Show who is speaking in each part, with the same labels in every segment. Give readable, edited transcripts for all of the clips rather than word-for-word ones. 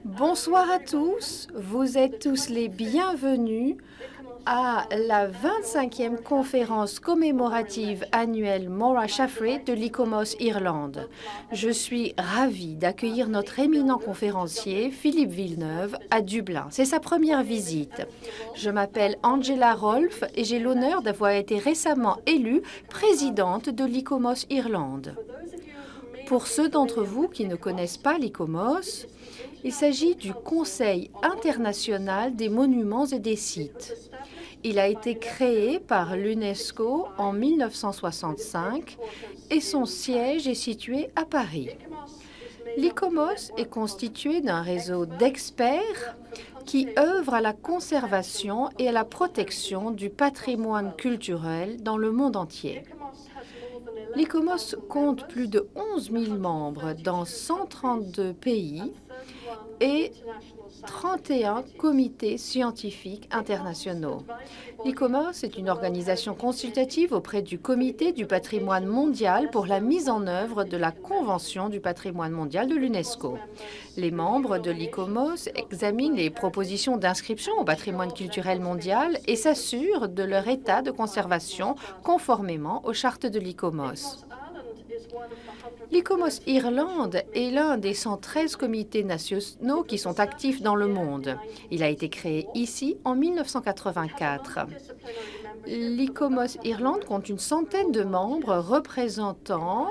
Speaker 1: Bonsoir à tous, vous êtes tous les bienvenus à la 25e conférence commémorative annuelle Maura Shaftesbury de l'ICOMOS Irlande. Je suis ravie d'accueillir notre éminent conférencier Philippe Villeneuve à Dublin. C'est sa première visite. Je m'appelle Angela Rolfe et j'ai l'honneur d'avoir été récemment élue présidente de l'ICOMOS Irlande. Pour ceux d'entre vous qui ne connaissent pas l'ICOMOS, il s'agit du Conseil international des monuments et des sites. Il a été créé par l'UNESCO en 1965 et son siège est situé à Paris. L'ICOMOS est constitué d'un réseau d'experts qui œuvrent à la conservation et à la protection du patrimoine culturel dans le monde entier. L'ICOMOS compte plus de 11 000 membres dans 132 pays et 31 comités scientifiques internationaux. L'ICOMOS est une organisation consultative auprès du Comité du patrimoine mondial pour la mise en œuvre de la Convention du patrimoine mondial de l'UNESCO. Les membres de l'ICOMOS examinent les propositions d'inscription au patrimoine culturel mondial et s'assurent de leur état de conservation conformément aux chartes de l'ICOMOS. L'ICOMOS Irlande est l'un des 113 comités nationaux qui sont actifs dans le monde. Il a été créé ici en 1984. L'ICOMOS Irlande compte une centaine de membres représentant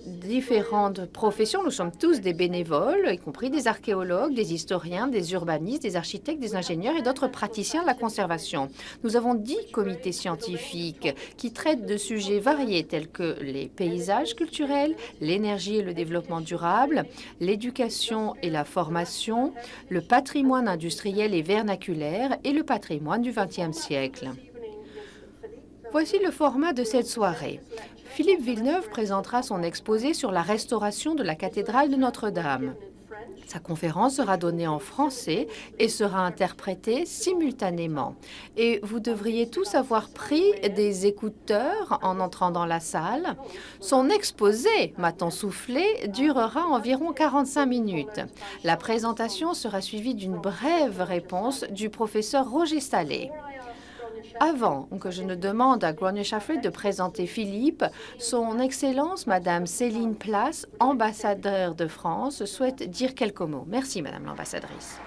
Speaker 1: différentes professions. Nous sommes tous des bénévoles, y compris des archéologues, des historiens, des urbanistes, des architectes, des ingénieurs et d'autres praticiens de la conservation. Nous avons 10 comités scientifiques qui traitent de sujets variés tels que les paysages culturels, l'énergie et le développement durable, l'éducation et la formation, le patrimoine industriel et vernaculaire et le patrimoine du XXe siècle. Voici le format de cette soirée. Philippe Villeneuve présentera son exposé sur la restauration de la cathédrale de Notre-Dame. Sa conférence sera donnée en français et sera interprétée simultanément. Et vous devriez tous avoir pris des écouteurs en entrant dans la salle. Son exposé, m'a-t-on soufflé, durera environ 45 minutes. La présentation sera suivie d'une brève réponse du professeur Roger Stallet. Avant que je ne demande à Gráinne Shaftesbury de présenter Philippe, son Excellence, Madame Céline Place, ambassadeur de France, souhaite dire quelques mots. Merci, Madame l'ambassadrice.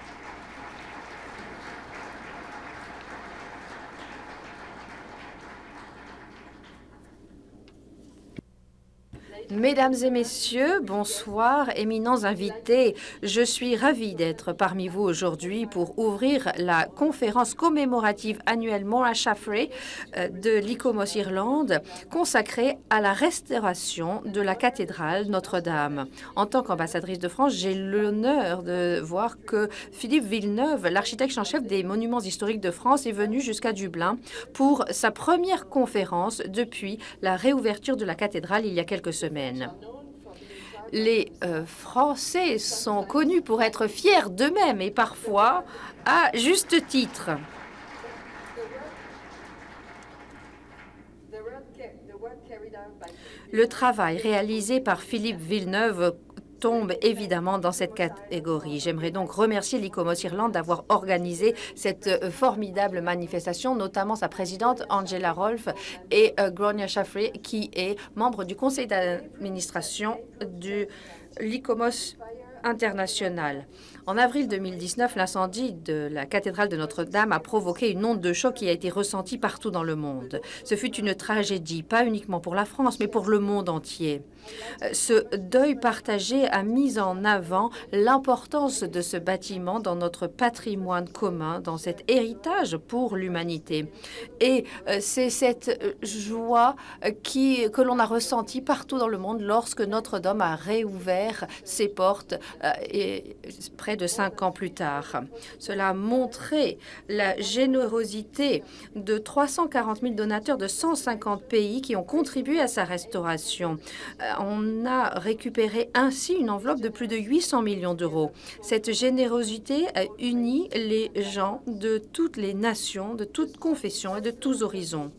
Speaker 1: Mesdames et messieurs, bonsoir, éminents invités. Je suis ravie d'être parmi vous aujourd'hui pour ouvrir la conférence commémorative annuelle Maura Shaftesbury de l'ICOMOS Irlande consacrée à la restauration de la cathédrale Notre-Dame. En tant qu'ambassadrice de France, j'ai l'honneur de voir que Philippe Villeneuve, l'architecte en chef des monuments historiques de France, est venu jusqu'à Dublin pour sa première conférence depuis la réouverture de la cathédrale il y a quelques semaines. Les Français sont connus pour être fiers d'eux-mêmes et parfois à juste titre. Le travail réalisé par Philippe Villeneuve tombe évidemment dans cette catégorie. J'aimerais donc remercier l'ICOMOS Irlande d'avoir organisé cette formidable manifestation, notamment sa présidente Angela Rolfe et Gráinne Shaftesbury, qui est membre du conseil d'administration de l'ICOMOS international. En avril 2019, l'incendie de la cathédrale de Notre-Dame a provoqué une onde de choc qui a été ressentie partout dans le monde. Ce fut une tragédie, pas uniquement pour la France, mais pour le monde entier. Ce deuil partagé a mis en avant l'importance de ce bâtiment dans notre patrimoine commun, dans cet héritage pour l'humanité. Et c'est cette joie que l'on a ressentie partout dans le monde lorsque Notre-Dame a réouvert ses portes près de 5 ans plus tard. Cela a montré la générosité de 340 000 donateurs de 150 pays qui ont contribué à sa restauration. On a récupéré ainsi une enveloppe de plus de 800 millions d'euros. Cette générosité a uni les gens de toutes les nations, de toutes confessions et de tous horizons.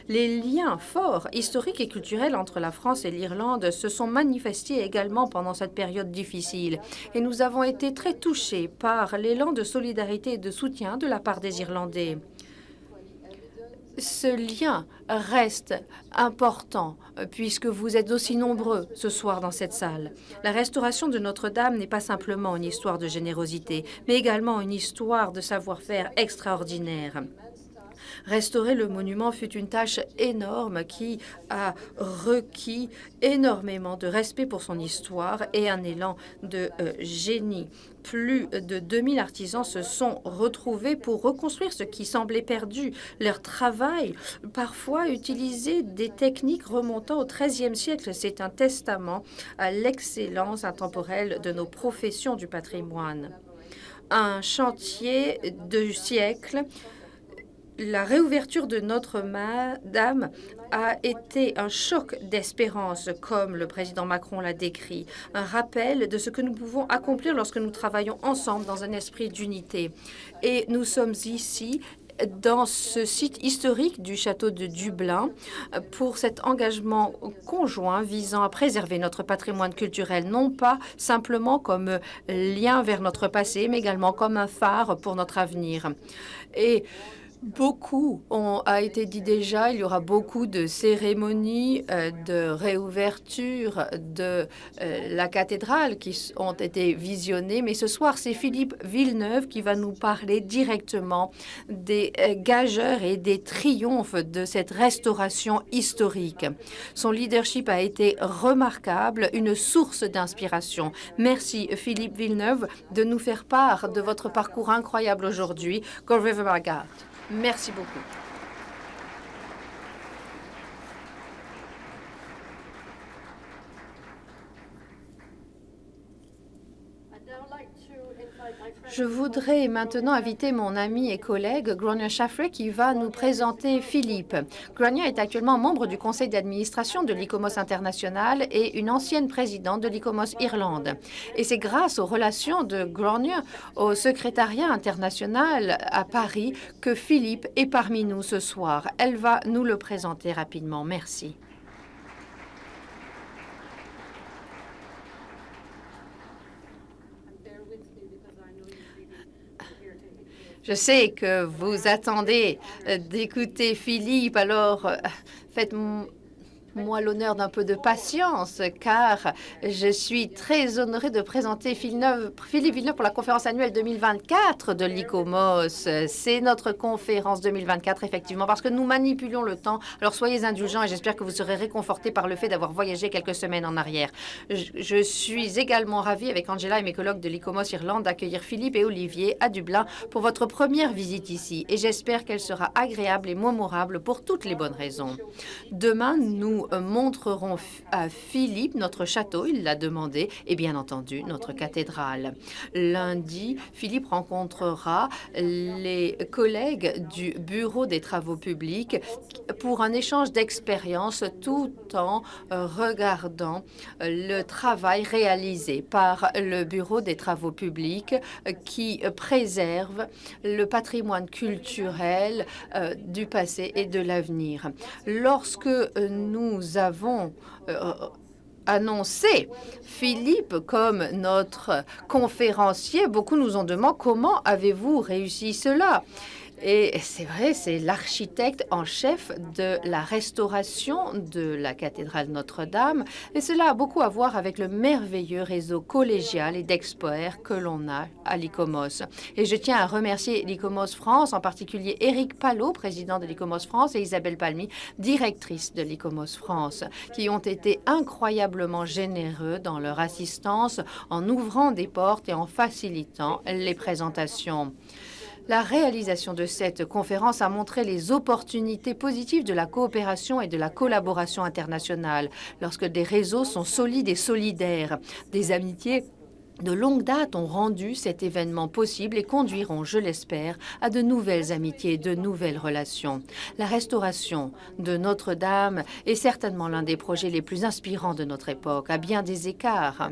Speaker 1: Les liens forts, historiques et culturels entre la France et l'Irlande se sont manifestés également pendant cette période difficile. Et nous avons été très touchés par l'élan de solidarité et de soutien de la part des Irlandais. Ce lien reste important puisque vous êtes aussi nombreux ce soir dans cette salle. La restauration de Notre-Dame n'est pas simplement une histoire de générosité, mais également une histoire de savoir-faire extraordinaire. Restaurer le monument fut une tâche énorme qui a requis énormément de respect pour son histoire et un élan de génie. Plus de 2000 artisans se sont retrouvés pour reconstruire ce qui semblait perdu. Leur travail, parfois, utilisait des techniques remontant au XIIIe siècle. C'est un testament à l'excellence intemporelle de nos professions du patrimoine. Un chantier de siècle. La réouverture de Notre-Dame a été un choc d'espérance, comme le président Macron l'a décrit, un rappel de ce que nous pouvons accomplir lorsque nous travaillons ensemble dans un esprit d'unité. Et nous sommes ici dans ce site historique du château de Dublin pour cet engagement conjoint visant à préserver notre patrimoine culturel, non pas simplement comme lien vers notre passé, mais également comme un phare pour notre avenir. Et beaucoup a été dit déjà. Il y aura beaucoup de cérémonies de réouverture de la cathédrale qui ont été visionnées. Mais ce soir, c'est Philippe Villeneuve qui va nous parler directement des gageurs et des triomphes de cette restauration historique. Son leadership a été remarquable, une source d'inspiration. Merci Philippe Villeneuve de nous faire part de votre parcours incroyable aujourd'hui. Go River Margard. Merci beaucoup. Je voudrais maintenant inviter mon ami et collègue Gráinne Shaffer qui va nous présenter Philippe. Gráinne est actuellement membre du conseil d'administration de l'ICOMOS International et une ancienne présidente de l'ICOMOS Irlande. Et c'est grâce aux relations de Gráinne au secrétariat international à Paris que Philippe est parmi nous ce soir. Elle va nous le présenter rapidement. Merci. Je sais que vous attendez d'écouter Philippe, alors faites-moi l'honneur d'un peu de patience, car je suis très honorée de présenter Philippe Villeneuve pour la conférence annuelle 2024 de l'ICOMOS. C'est notre conférence 2024, effectivement, parce que nous manipulons le temps. Alors soyez indulgents et j'espère que vous serez réconfortés par le fait d'avoir voyagé quelques semaines en arrière. Je suis également ravie, avec Angela et mes collègues de l'ICOMOS Irlande, d'accueillir Philippe et Olivier à Dublin pour votre première visite ici. Et j'espère qu'elle sera agréable et mémorable pour toutes les bonnes raisons. Demain, nous montrerons à Philippe notre château, il l'a demandé, et bien entendu notre cathédrale. Lundi, Philippe rencontrera les collègues du Bureau des travaux publics pour un échange d'expériences tout en regardant le travail réalisé par le Bureau des travaux publics qui préserve le patrimoine culturel du passé et de l'avenir. Lorsque nous avons annoncé Philippe comme notre conférencier, beaucoup nous ont demandé comment avez-vous réussi cela? Et c'est vrai, c'est l'architecte en chef de la restauration de la cathédrale Notre-Dame. Et cela a beaucoup à voir avec le merveilleux réseau collégial et d'experts que l'on a à l'ICOMOS. Et je tiens à remercier l'ICOMOS France, en particulier Éric Palot, président de l'ICOMOS France, et Isabelle Palmy, directrice de l'ICOMOS France, qui ont été incroyablement généreux dans leur assistance en ouvrant des portes et en facilitant les présentations. La réalisation de cette conférence a montré les opportunités positives de la coopération et de la collaboration internationale lorsque des réseaux sont solides et solidaires, des amitiés de longue date ont rendu cet événement possible et conduiront, je l'espère, à de nouvelles amitiés et de nouvelles relations. La restauration de Notre-Dame est certainement l'un des projets les plus inspirants de notre époque, à bien des écarts.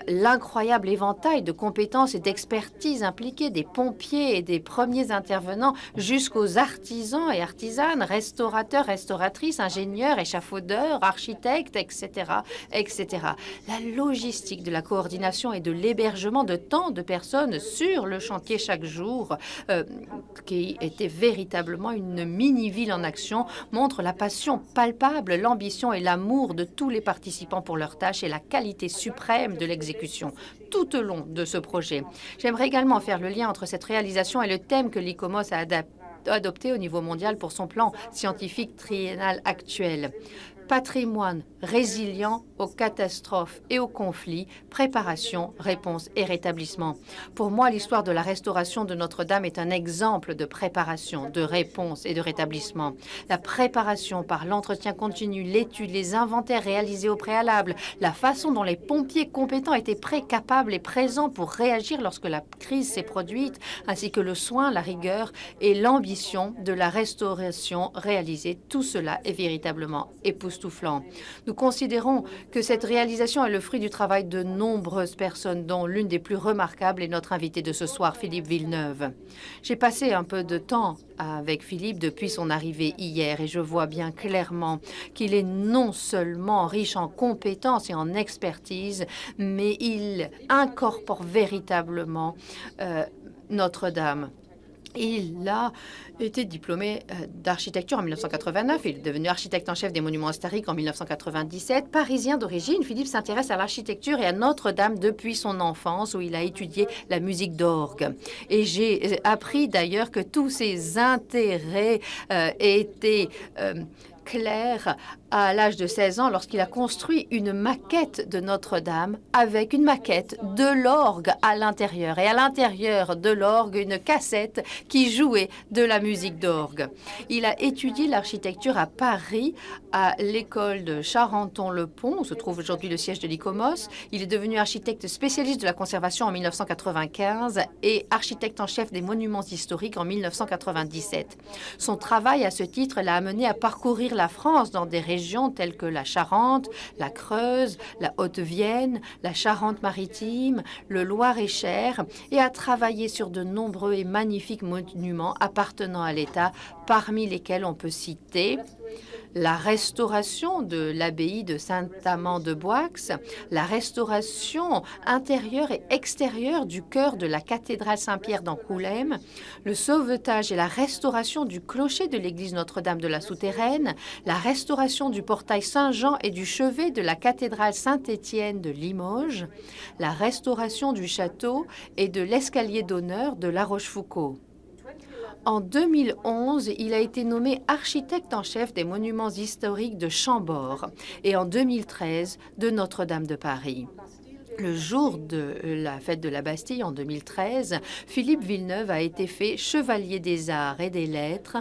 Speaker 1: L'incroyable éventail de compétences et d'expertise impliquées des pompiers et des premiers intervenants jusqu'aux artisans et artisanes, restaurateurs, restauratrices, ingénieurs, échafaudeurs, architectes, etc., etc. La logistique de la coordination et de l'hébergement de tant de personnes sur le chantier chaque jour, qui était véritablement une mini-ville en action, montre la passion palpable, l'ambition et l'amour de tous les participants pour leur tâche et la qualité suprême de l'exécution tout au long de ce projet. J'aimerais également faire le lien entre cette réalisation et le thème que l'ICOMOS a adopté au niveau mondial pour son plan scientifique triennal actuel. Patrimoine résilient aux catastrophes et aux conflits, préparation, réponse et rétablissement. Pour moi, l'histoire de la restauration de Notre-Dame est un exemple de préparation, de réponse et de rétablissement. La préparation par l'entretien continu, l'étude, les inventaires réalisés au préalable, la façon dont les pompiers compétents étaient prêts, capables et présents pour réagir lorsque la crise s'est produite, ainsi que le soin, la rigueur et l'ambition de la restauration réalisée, tout cela est véritablement époustouflant. Nous considérons que cette réalisation est le fruit du travail de nombreuses personnes, dont l'une des plus remarquables est notre invité de ce soir, Philippe Villeneuve. J'ai passé un peu de temps avec Philippe depuis son arrivée hier et je vois bien clairement qu'il est non seulement riche en compétences et en expertise, mais il incorpore véritablement Notre-Dame. Il a été diplômé d'architecture en 1989. Il est devenu architecte en chef des monuments historiques en 1997. Parisien d'origine, Philippe s'intéresse à l'architecture et à Notre-Dame depuis son enfance, où il a étudié la musique d'orgue. Et j'ai appris d'ailleurs que tous ses intérêts étaient clairs à l'âge de 16 ans lorsqu'il a construit une maquette de Notre-Dame avec une maquette de l'orgue à l'intérieur. Et à l'intérieur de l'orgue, une cassette qui jouait de la musique d'orgue. Il a étudié l'architecture à Paris, à l'école de Charenton-le-Pont, où se trouve aujourd'hui le siège de l'ICOMOS. Il est devenu architecte spécialiste de la conservation en 1995 et architecte en chef des monuments historiques en 1997. Son travail à ce titre l'a amené à parcourir la France dans des régions telles que la Charente, la Creuse, la Haute-Vienne, la Charente-Maritime, le Loir-et-Cher et a travaillé sur de nombreux et magnifiques monuments appartenant à l'État, parmi lesquels on peut citer la restauration de l'abbaye de Saint-Amand-de-Boix, la restauration intérieure et extérieure du chœur de la cathédrale Saint-Pierre d'Angoulême, le sauvetage et la restauration du clocher de l'église Notre-Dame de la Souterraine, la restauration du portail Saint-Jean et du chevet de la cathédrale Saint-Étienne de Limoges, la restauration du château et de l'escalier d'honneur de La Rochefoucauld. En 2011, il a été nommé architecte en chef des monuments historiques de Chambord et en 2013 de Notre-Dame de Paris. Le jour de la fête de la Bastille en 2013, Philippe Villeneuve a été fait chevalier des arts et des lettres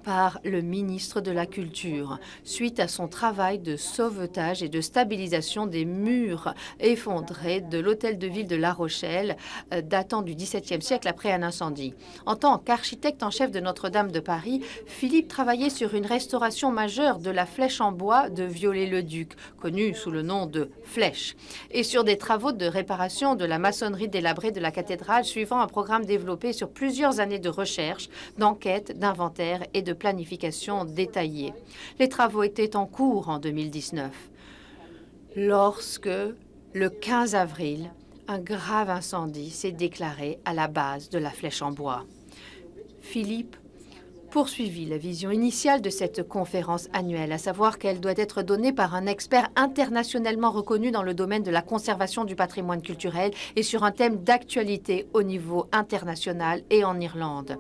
Speaker 1: par le ministre de la Culture, suite à son travail de sauvetage et de stabilisation des murs effondrés de l'hôtel de ville de La Rochelle, datant du XVIIe siècle après un incendie. En tant qu'architecte en chef de Notre-Dame de Paris, Philippe travaillait sur une restauration majeure de la flèche en bois de Viollet-le-Duc, connue sous le nom de Flèche, et sur des travaux de réparation de la maçonnerie délabrée de la cathédrale, suivant un programme développé sur plusieurs années de recherche, d'enquête, d'inventaire et de planification détaillée. Les travaux étaient en cours en 2019, lorsque, le 15 avril, un grave incendie s'est déclaré à la base de la flèche en bois. Philippe poursuivit la vision initiale de cette conférence annuelle, à savoir qu'elle doit être donnée par un expert internationalement reconnu dans le domaine de la conservation du patrimoine culturel et sur un thème d'actualité au niveau international et en Irlande.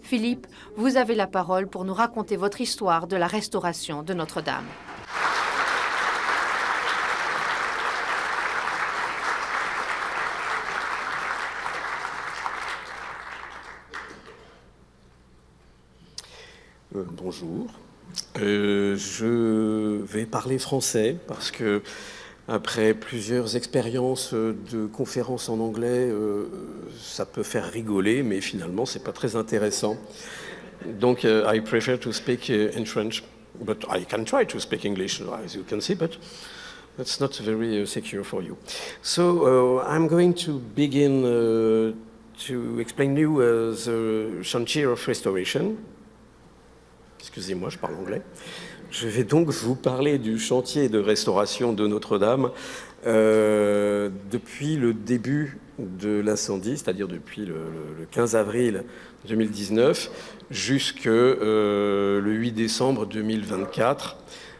Speaker 1: Philippe, vous avez la parole pour nous raconter votre histoire de la restauration de Notre-Dame.
Speaker 2: Bonjour. Je vais parler français parce que Après plusieurs expériences de conférences en anglais, ça peut faire rigoler, mais finalement, c'est pas très intéressant. Donc, I prefer to speak in French, but I can try to speak English, as you can see, but that's not very secure for you. So, I'm going to begin to explain you the chantier of restoration. Excusez-moi, je parle anglais. Je vais donc vous parler du chantier de restauration de Notre-Dame depuis le début de l'incendie, c'est-à-dire depuis le 15 avril 2019 jusqu'au le 8 décembre 2024,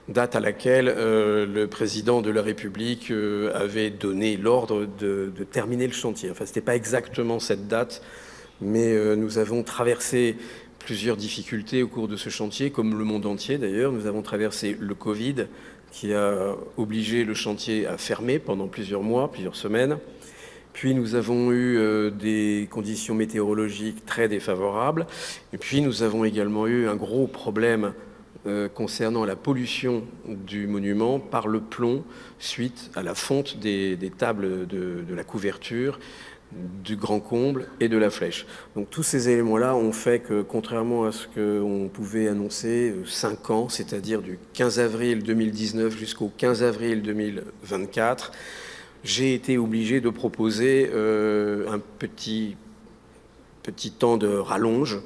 Speaker 2: date à laquelle le président de la République avait donné l'ordre de terminer le chantier. Enfin, ce n'était pas exactement cette date, mais nous avons traversé plusieurs difficultés au cours de ce chantier, comme le monde entier d'ailleurs. Nous avons traversé le Covid, qui a obligé le chantier à fermer pendant plusieurs mois, plusieurs semaines. Puis nous avons eu des conditions météorologiques très défavorables. Et puis nous avons également eu un gros problème concernant la pollution du monument par le plomb suite à la fonte des tables de la couverture, du grand comble et de la flèche. Donc tous ces éléments-là ont fait que, contrairement à ce qu'on pouvait annoncer, 5 ans, c'est-à-dire du 15 avril 2019 jusqu'au 15 avril 2024, j'ai été obligé de proposer un petit temps de rallonge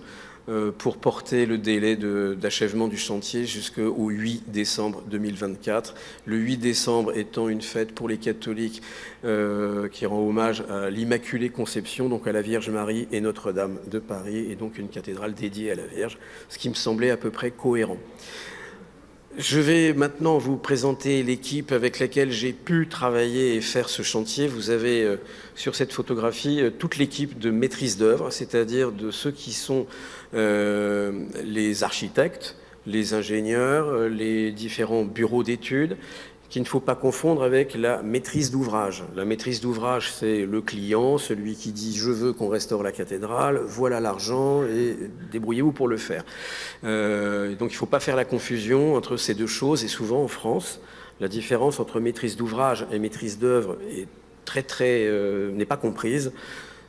Speaker 2: pour porter le délai d'achèvement du chantier jusqu'au 8 décembre 2024. Le 8 décembre étant une fête pour les catholiques qui rend hommage à l'Immaculée Conception, donc à la Vierge Marie et Notre-Dame de Paris, et donc une cathédrale dédiée à la Vierge, ce qui me semblait à peu près cohérent. Je vais maintenant vous présenter l'équipe avec laquelle j'ai pu travailler et faire ce chantier. Vous avez sur cette photographie toute l'équipe de maîtrise d'œuvre, c'est-à-dire de ceux qui sont les architectes, les ingénieurs, les différents bureaux d'études, qu'il ne faut pas confondre avec la maîtrise d'ouvrage. La maîtrise d'ouvrage, c'est le client, celui qui dit « je veux qu'on restaure la cathédrale, voilà l'argent et débrouillez-vous pour le faire ». Donc il ne faut pas faire la confusion entre ces deux choses. Et souvent en France, la différence entre maîtrise d'ouvrage et maîtrise d'œuvre n'est pas comprise,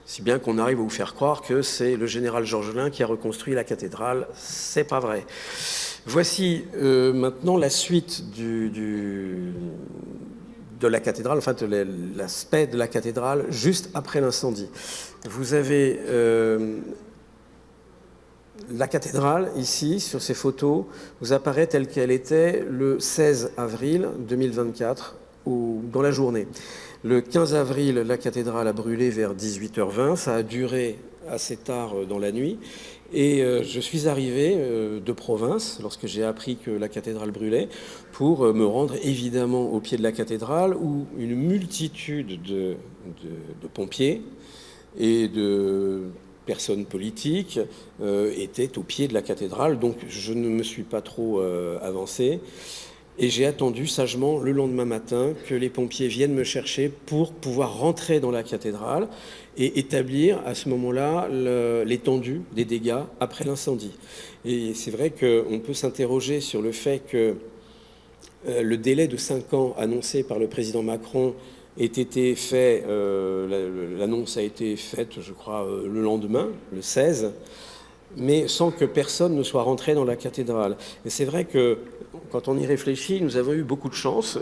Speaker 2: si bien qu'on arrive à vous faire croire que c'est le général Georgelin qui a reconstruit la cathédrale. C'est pas vrai. Voici maintenant la suite de la cathédrale, enfin de l'aspect de la cathédrale juste après l'incendie. Vous avez la cathédrale ici, sur ces photos, vous apparaît telle qu'elle était le 16 avril 2024, dans la journée. Le 15 avril, la cathédrale a brûlé vers 18h20, ça a duré assez tard dans la nuit. Et je suis arrivé de province, lorsque j'ai appris que la cathédrale brûlait, pour me rendre évidemment au pied de la cathédrale, où une multitude de pompiers et de personnes politiques étaient au pied de la cathédrale. Donc je ne me suis pas trop avancé. Et j'ai attendu sagement le lendemain matin que les pompiers viennent me chercher pour pouvoir rentrer dans la cathédrale et établir à ce moment-là l'étendue des dégâts après l'incendie. Et c'est vrai qu'on peut s'interroger sur le fait que le délai de 5 ans annoncé par le président Macron ait été fait, l'annonce a été faite, je crois, le lendemain, le 16, mais sans que personne ne soit rentré dans la cathédrale. Et c'est vrai que, quand on y réfléchit, nous avons eu beaucoup de chance,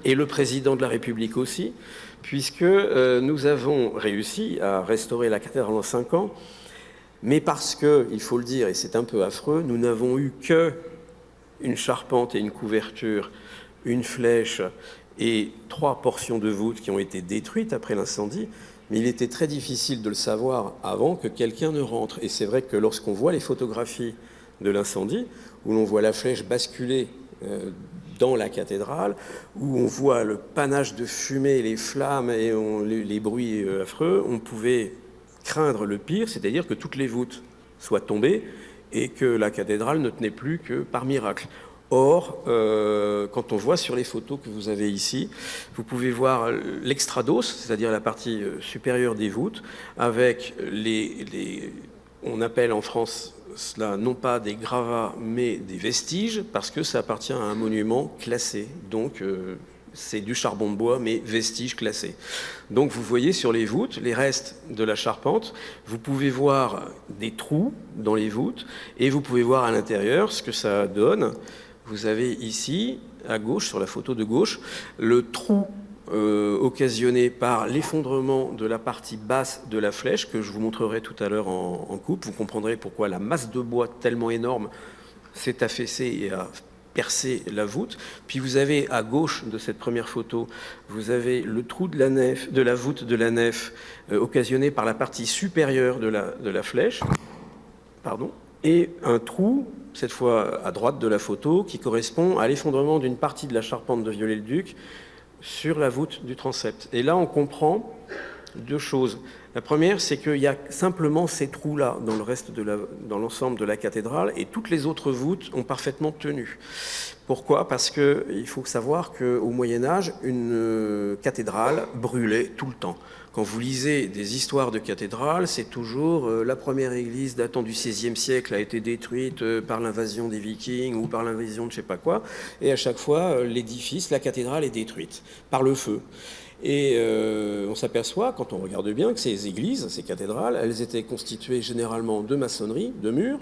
Speaker 2: et le président de la République aussi, puisque nous avons réussi à restaurer la cathédrale en 5 ans, mais parce que, il faut le dire, et c'est un peu affreux, nous n'avons eu qu'une charpente et une couverture, une flèche et 3 portions de voûte qui ont été détruites après l'incendie. Mais il était très difficile de le savoir avant que quelqu'un ne rentre. Et c'est vrai que lorsqu'on voit les photographies de l'incendie, où l'on voit la flèche basculer dans la cathédrale, où on voit le panache de fumée, les flammes et les bruits affreux, on pouvait craindre le pire, c'est-à-dire que toutes les voûtes soient tombées et que la cathédrale ne tenait plus que par miracle. Or, quand on voit sur les photos que vous avez ici, vous pouvez voir l'extrados, c'est-à-dire la partie supérieure des voûtes, avec on appelle en France cela non pas des gravats, mais des vestiges, parce que ça appartient à un monument classé. Donc, c'est du charbon de bois, mais vestige classé. Donc vous voyez sur les voûtes, les restes de la charpente, vous pouvez voir des trous dans les voûtes, et vous pouvez voir à l'intérieur ce que ça donne. Vous avez ici, à gauche, sur la photo de gauche, le trou occasionné par l'effondrement de la partie basse de la flèche, que je vous montrerai tout à l'heure en coupe. Vous comprendrez pourquoi la masse de bois tellement énorme s'est affaissée et a percé la voûte. Puis vous avez à gauche de cette première photo, vous avez le trou de la nef, de la voûte de la nef, occasionné par la partie supérieure de la flèche, pardon, et un trou, cette fois à droite de la photo, qui correspond à l'effondrement d'une partie de la charpente de Viollet-le-Duc sur la voûte du transept. Et là, on comprend deux choses. La première, c'est qu'il y a simplement ces trous-là dans l'ensemble de la cathédrale, et toutes les autres voûtes ont parfaitement tenu. Pourquoi ? Parce qu'il faut savoir qu'au Moyen-Âge, une cathédrale brûlait tout le temps. Quand vous lisez des histoires de cathédrales, c'est toujours la première église datant du XVIe siècle a été détruite par l'invasion des Vikings ou par l'invasion de je ne sais pas quoi, et à chaque fois, l'édifice, la cathédrale est détruite par le feu. Et on s'aperçoit, quand on regarde bien, que ces églises, ces cathédrales, elles étaient constituées généralement de maçonnerie, de murs,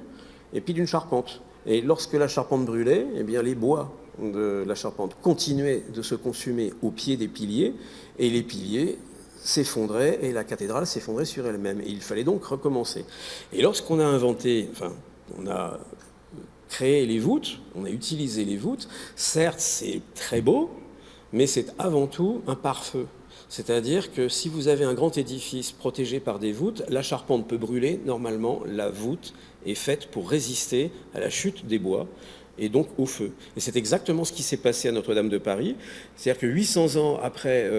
Speaker 2: et puis d'une charpente. Et lorsque la charpente brûlait, eh bien les bois de la charpente continuaient de se consumer au pied des piliers, et les piliers s'effondraient, et la cathédrale s'effondrait sur elle-même. Et il fallait donc recommencer. Et lorsqu'on a on a créé les voûtes, on a utilisé les voûtes, certes c'est très beau, mais c'est avant tout un pare-feu. C'est-à-dire que si vous avez un grand édifice protégé par des voûtes, la charpente peut brûler. Normalement, la voûte est faite pour résister à la chute des bois et donc au feu. Et c'est exactement ce qui s'est passé à Notre-Dame de Paris. C'est-à-dire que 800 ans après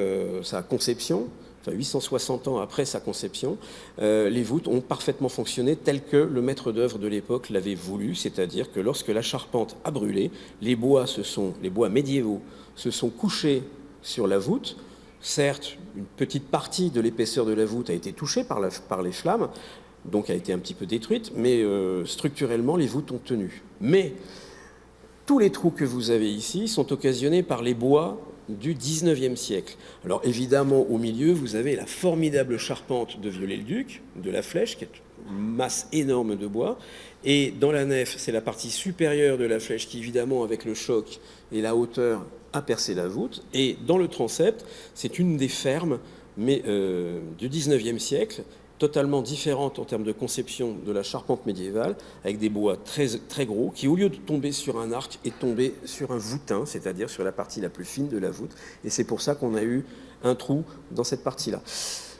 Speaker 2: sa conception, 860 ans après sa conception, les voûtes ont parfaitement fonctionné tel que le maître d'œuvre de l'époque l'avait voulu, c'est-à-dire que lorsque la charpente a brûlé, les bois médiévaux se sont couchés sur la voûte. Certes, une petite partie de l'épaisseur de la voûte a été touchée par les flammes, donc a été un petit peu détruite, mais structurellement, les voûtes ont tenu. Mais tous les trous que vous avez ici sont occasionnés par les bois du XIXe siècle. Alors évidemment, au milieu, vous avez la formidable charpente de Viollet-le-Duc, de la flèche, qui est une masse énorme de bois. Et dans la nef, c'est la partie supérieure de la flèche qui, évidemment, avec le choc et la hauteur, a percé la voûte. Et dans le transept, c'est une des fermes du XIXe siècle, totalement différente en termes de conception de la charpente médiévale, avec des bois très, très gros, qui, au lieu de tomber sur un arc, est tombé sur un voûtin, c'est-à-dire sur la partie la plus fine de la voûte. Et c'est pour ça qu'on a eu un trou dans cette partie-là.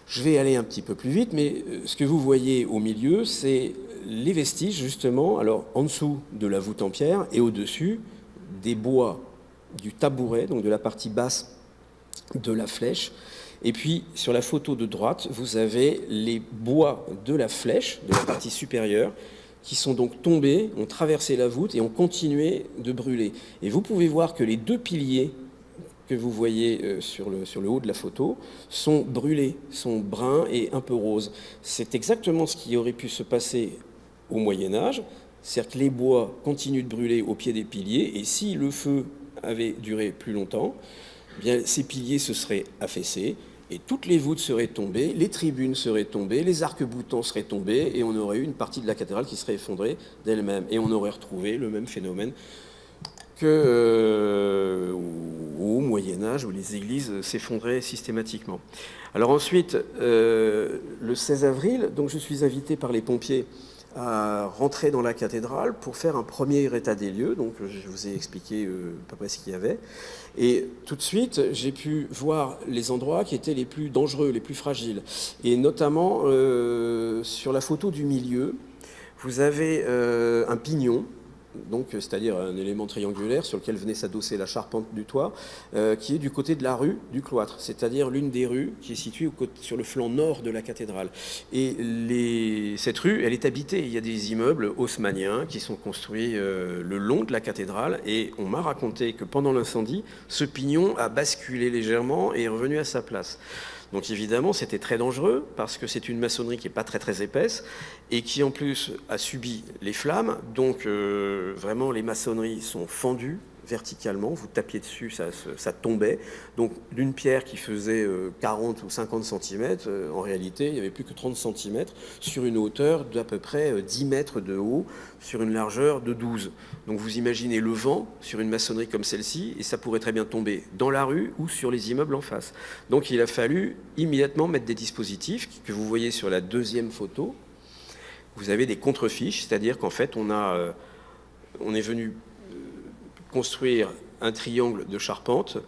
Speaker 2: Je vais aller un petit peu plus vite, mais ce que vous voyez au milieu, c'est les vestiges, justement, alors en dessous de la voûte en pierre et au-dessus des bois du tabouret, donc de la partie basse de la flèche. Et puis, sur la photo de droite, vous avez les bois de la flèche, de la partie supérieure, qui sont donc tombés, ont traversé la voûte et ont continué de brûler. Et vous pouvez voir que les deux piliers que vous voyez sur le haut de la photo sont brûlés, sont bruns et un peu roses. C'est exactement ce qui aurait pu se passer au Moyen-Âge. C'est-à-dire que les bois continuent de brûler au pied des piliers, et si le feu avait duré plus longtemps, eh bien, ces piliers se seraient affaissés, et toutes les voûtes seraient tombées, les tribunes seraient tombées, les arcs-boutants seraient tombés, et on aurait eu une partie de la cathédrale qui serait effondrée d'elle-même. Et on aurait retrouvé le même phénomène qu'au Moyen-Âge, où les églises s'effondraient systématiquement. Alors ensuite, le 16 avril, donc je suis invité par les pompiers à rentrer dans la cathédrale pour faire un premier état des lieux. Donc je vous ai expliqué à peu près ce qu'il y avait. Et tout de suite, j'ai pu voir les endroits qui étaient les plus dangereux, les plus fragiles. Et notamment, sur la photo du milieu, vous avez un pignon, donc, c'est-à-dire un élément triangulaire sur lequel venait s'adosser la charpente du toit, qui est du côté de la rue du cloître, c'est-à-dire l'une des rues qui est située sur le flanc nord de la cathédrale. Et cette rue, elle est habitée. Il y a des immeubles haussmanniens qui sont construits le long de la cathédrale, et on m'a raconté que pendant l'incendie, ce pignon a basculé légèrement et est revenu à sa place. Donc évidemment, c'était très dangereux parce que c'est une maçonnerie qui n'est pas très très épaisse et qui en plus a subi les flammes. Donc vraiment, les maçonneries sont fendues verticalement, vous tapiez dessus, ça tombait. Donc d'une pierre qui faisait 40 ou 50 cm, en réalité, il n'y avait plus que 30 cm sur une hauteur d'à peu près 10 mètres de haut, sur une largeur de 12. Donc vous imaginez le vent sur une maçonnerie comme celle-ci, et ça pourrait très bien tomber dans la rue ou sur les immeubles en face. Donc il a fallu immédiatement mettre des dispositifs que vous voyez sur la deuxième photo. Vous avez des contrefiches, c'est-à-dire qu'en fait, on est venu construire un triangle de charpente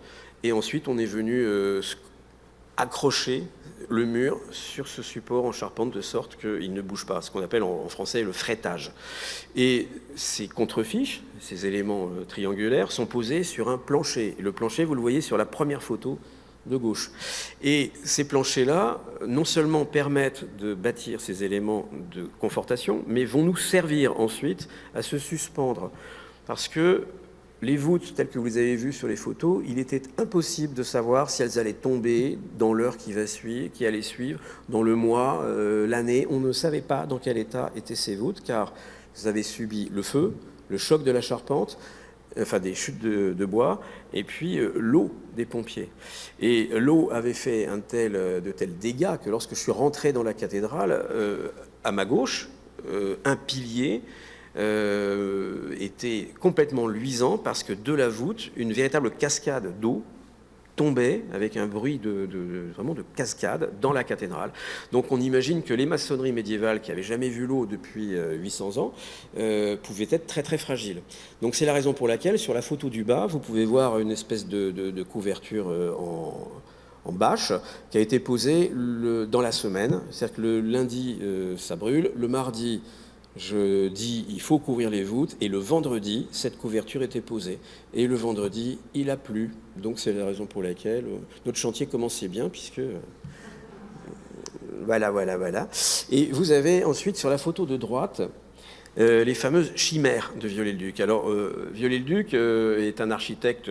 Speaker 2: et ensuite on est venu accrocher le mur sur ce support en charpente de sorte qu'il ne bouge pas, ce qu'on appelle en français le frettage. Et ces contrefiches, ces éléments triangulaires, sont posés sur un plancher. Et le plancher, vous le voyez sur la première photo de gauche. Et ces planchers-là, non seulement permettent de bâtir ces éléments de confortation, mais vont nous servir ensuite à se suspendre. Parce que les voûtes, telles que vous les avez vues sur les photos, il était impossible de savoir si elles allaient tomber dans l'heure qui allait suivre, dans le mois, l'année. On ne savait pas dans quel état étaient ces voûtes, car vous avez subi le feu, le choc de la charpente, enfin des chutes de bois, et puis l'eau des pompiers. Et l'eau avait fait de tels dégâts que lorsque je suis rentré dans la cathédrale, à ma gauche, un pilier était complètement luisant parce que de la voûte, une véritable cascade d'eau tombait avec un bruit vraiment de cascade dans la cathédrale. Donc on imagine que les maçonneries médiévales qui n'avaient jamais vu l'eau depuis 800 ans pouvaient être très très fragiles. Donc c'est la raison pour laquelle sur la photo du bas, vous pouvez voir une espèce de couverture en bâche qui a été posée dans la semaine. C'est-à-dire que le lundi, ça brûle, le mardi, je dis il faut couvrir les voûtes, et le vendredi, cette couverture était posée. Et le vendredi, il a plu. Donc c'est la raison pour laquelle notre chantier commençait bien, puisque... Voilà. Et vous avez ensuite, sur la photo de droite, les fameuses chimères de Viollet-le-Duc. Alors, Viollet-le-Duc est un architecte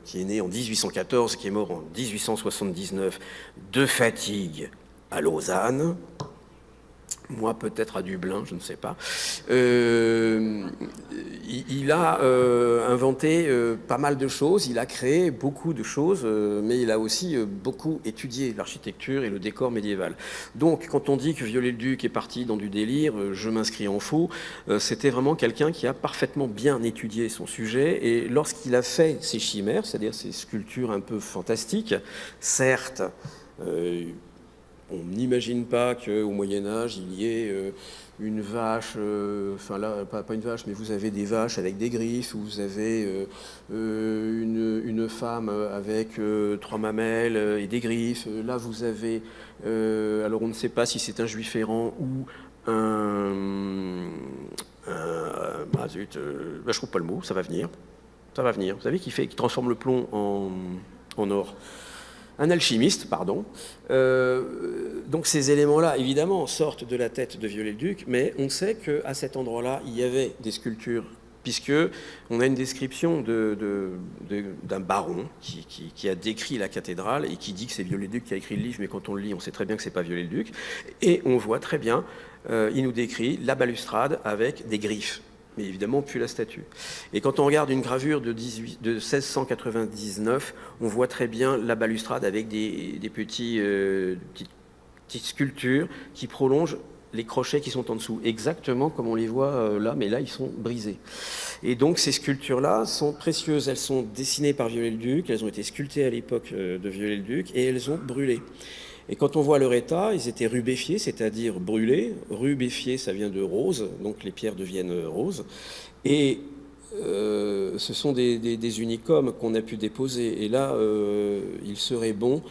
Speaker 2: qui est né en 1814, qui est mort en 1879 de fatigue à Lausanne. Moi, peut-être à Dublin, je ne sais pas. Il a inventé pas mal de choses, il a créé beaucoup de choses, mais il a aussi beaucoup étudié l'architecture et le décor médiéval. Donc, quand on dit que Viollet-le-Duc est parti dans du délire, je m'inscris en faux. C'était vraiment quelqu'un qui a parfaitement bien étudié son sujet, et lorsqu'il a fait ces chimères, c'est-à-dire ces sculptures un peu fantastiques, certes, on n'imagine pas qu'au Moyen-Âge, il y ait une vache, enfin là, pas une vache, mais vous avez des vaches avec des griffes, vous avez une femme avec 3 mamelles et des griffes. Là, vous avez, alors on ne sait pas si c'est un juif errant ou je trouve pas le mot, ça va venir. Vous savez, qui transforme le plomb en or. Un alchimiste, pardon. Donc ces éléments-là, évidemment, sortent de la tête de Viollet-le-Duc, mais on sait qu'à cet endroit-là, il y avait des sculptures, puisqu'on a une description d'un baron qui a décrit la cathédrale et qui dit que c'est Viollet-le-Duc qui a écrit le livre, mais quand on le lit, on sait très bien que ce n'est pas Viollet-le-Duc. Et on voit très bien, il nous décrit la balustrade avec des griffes, mais évidemment plus la statue. Et quand on regarde une gravure de 1699, on voit très bien la balustrade avec des petites sculptures qui prolongent les crochets qui sont en dessous, exactement comme on les voit là, mais là ils sont brisés. Et donc ces sculptures-là sont précieuses, elles sont dessinées par Viollet-le-Duc, elles ont été sculptées à l'époque de Viollet-le-Duc, et elles ont brûlé. Et quand on voit leur état, ils étaient rubéfiés, c'est-à-dire brûlés. Rubéfiés, ça vient de rose, donc les pierres deviennent roses. Et ce sont des unicums qu'on a pu déposer. Et là, il serait bon,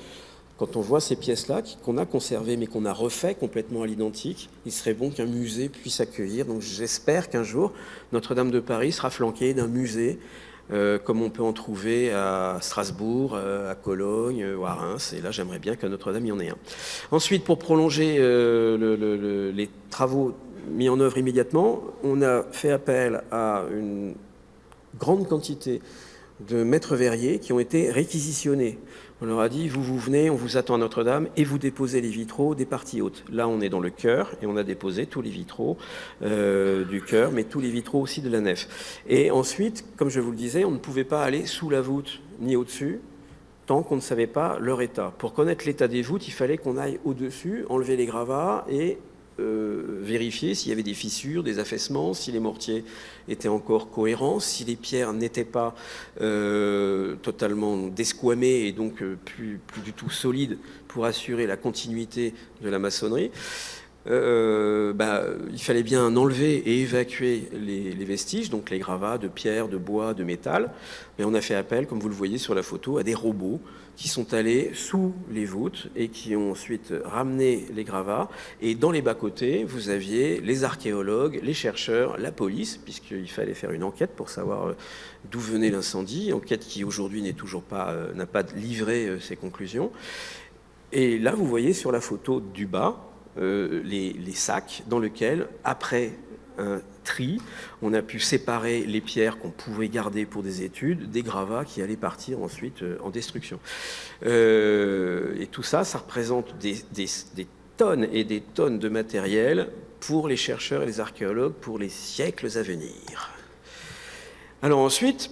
Speaker 2: quand on voit ces pièces-là, qu'on a conservées, mais qu'on a refait complètement à l'identique, il serait bon qu'un musée puisse accueillir. Donc j'espère qu'un jour, Notre-Dame de Paris sera flanquée d'un musée, comme on peut en trouver à Strasbourg, à Cologne ou à Reims. Et là, j'aimerais bien qu'à Notre-Dame, il y en ait un. Ensuite, pour prolonger les travaux mis en œuvre immédiatement, on a fait appel à une grande quantité de maîtres verriers qui ont été réquisitionnés. On leur a dit, vous venez, on vous attend à Notre-Dame et vous déposez les vitraux des parties hautes. Là, on est dans le chœur et on a déposé tous les vitraux du chœur, mais tous les vitraux aussi de la nef. Et ensuite, comme je vous le disais, on ne pouvait pas aller sous la voûte ni au-dessus tant qu'on ne savait pas leur état. Pour connaître l'état des voûtes, il fallait qu'on aille au-dessus, enlever les gravats et vérifier s'il y avait des fissures, des affaissements, si les mortiers étaient encore cohérents, si les pierres n'étaient pas totalement desquamées et donc plus du tout solides pour assurer la continuité de la maçonnerie. Il fallait bien enlever et évacuer les vestiges, donc les gravats de pierre, de bois, de métal. Mais on a fait appel, comme vous le voyez sur la photo, à des robots qui sont allés sous les voûtes et qui ont ensuite ramené les gravats. Et dans les bas-côtés, vous aviez les archéologues, les chercheurs, la police, puisqu'il fallait faire une enquête pour savoir d'où venait l'incendie, enquête qui aujourd'hui n'a pas livré ses conclusions. Et là, vous voyez sur la photo du bas, les sacs dans lesquels, après un tri, on a pu séparer les pierres qu'on pouvait garder pour des études, des gravats qui allaient partir ensuite en destruction. Et tout ça, ça représente des tonnes et des tonnes de matériel pour les chercheurs et les archéologues pour les siècles à venir. Alors ensuite,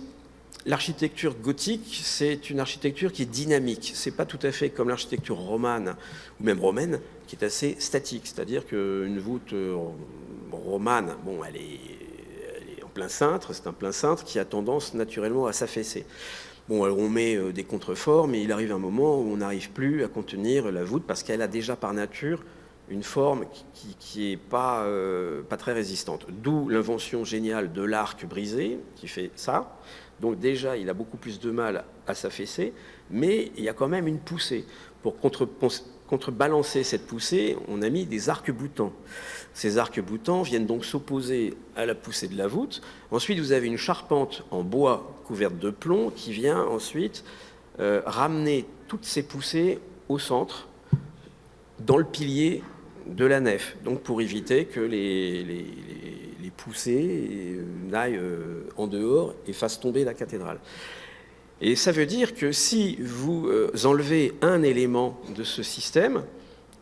Speaker 2: l'architecture gothique, c'est une architecture qui est dynamique. C'est pas tout à fait comme l'architecture romane ou même romaine, qui est assez statique. C'est-à-dire qu'une voûte romane, bon, elle est en plein cintre, c'est un plein cintre qui a tendance naturellement à s'affaisser. Bon, alors on met des contreforts, mais il arrive un moment où on n'arrive plus à contenir la voûte parce qu'elle a déjà par nature une forme qui n'est pas très résistante. D'où l'invention géniale de l'arc brisé qui fait ça. Donc déjà, il a beaucoup plus de mal à s'affaisser, mais il y a quand même une poussée. Pour contrebalancer cette poussée, on a mis des arcs-boutants. Ces arcs-boutants viennent donc s'opposer à la poussée de la voûte. Ensuite, vous avez une charpente en bois couverte de plomb qui vient ensuite ramener toutes ces poussées au centre, dans le pilier de la nef, donc pour éviter que les poussées n'aillent en dehors et fassent tomber la cathédrale. Et ça veut dire que si vous enlevez un élément de ce système,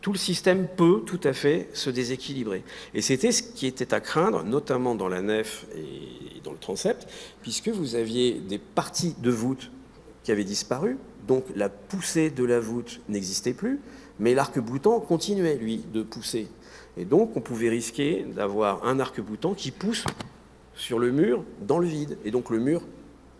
Speaker 2: tout le système peut tout à fait se déséquilibrer. Et c'était ce qui était à craindre, notamment dans la nef et dans le transept, puisque vous aviez des parties de voûte qui avaient disparu, donc la poussée de la voûte n'existait plus, mais l'arc-boutant continuait, lui, de pousser. Et donc, on pouvait risquer d'avoir un arc-boutant qui pousse sur le mur dans le vide. Et donc, le mur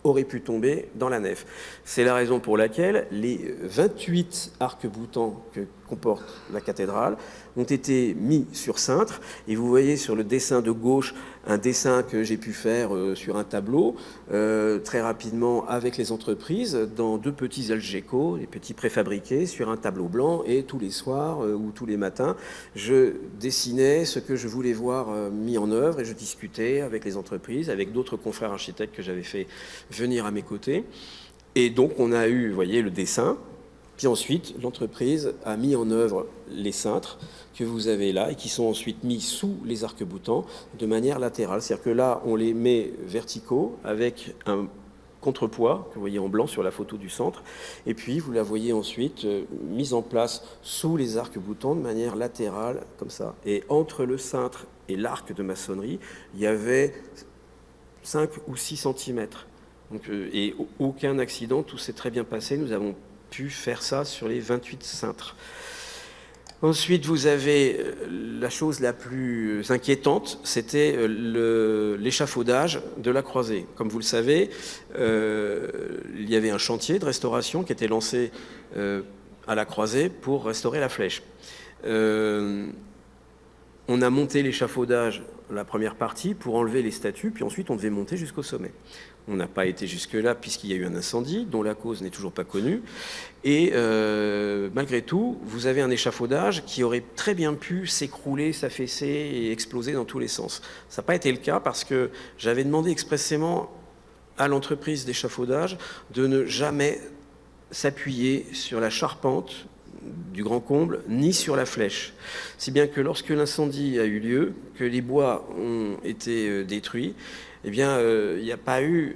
Speaker 2: aurait pu tomber dans la nef. C'est la raison pour laquelle les 28 arcs-boutants que comporte la cathédrale ont été mis sur cintre. Et vous voyez sur le dessin de gauche un dessin que j'ai pu faire sur un tableau très rapidement avec les entreprises dans 2 petits Algeco, des petits préfabriqués sur un tableau blanc. Et tous les soirs ou tous les matins, je dessinais ce que je voulais voir mis en œuvre et je discutais avec les entreprises, avec d'autres confrères architectes que j'avais fait venir à mes côtés. Et donc on a eu, vous voyez, le dessin. Puis ensuite, l'entreprise a mis en œuvre les cintres que vous avez là et qui sont ensuite mis sous les arcs-boutants de manière latérale. C'est-à-dire que là, on les met verticaux avec un contrepoids que vous voyez en blanc sur la photo du centre. Et puis, vous la voyez ensuite mise en place sous les arcs-boutants de manière latérale, comme ça. Et entre le cintre et l'arc de maçonnerie, il y avait 5 ou 6 centimètres. Donc, et aucun accident, tout s'est très bien passé. Nous avons pu faire ça sur les 28 cintres. Ensuite, vous avez la chose la plus inquiétante, c'était l'échafaudage de la croisée. Comme vous le savez, il y avait un chantier de restauration qui était lancé à la croisée pour restaurer la flèche. On a monté l'échafaudage, la première partie, pour enlever les statues, puis ensuite on devait monter jusqu'au sommet. On n'a pas été jusque-là puisqu'il y a eu un incendie dont la cause n'est toujours pas connue. Et malgré tout, vous avez un échafaudage qui aurait très bien pu s'écrouler, s'affaisser et exploser dans tous les sens. Ça n'a pas été le cas parce que j'avais demandé expressément à l'entreprise d'échafaudage de ne jamais s'appuyer sur la charpente du grand comble, ni sur la flèche. Si bien que lorsque l'incendie a eu lieu, que les bois ont été détruits, eh bien, il n'y a pas eu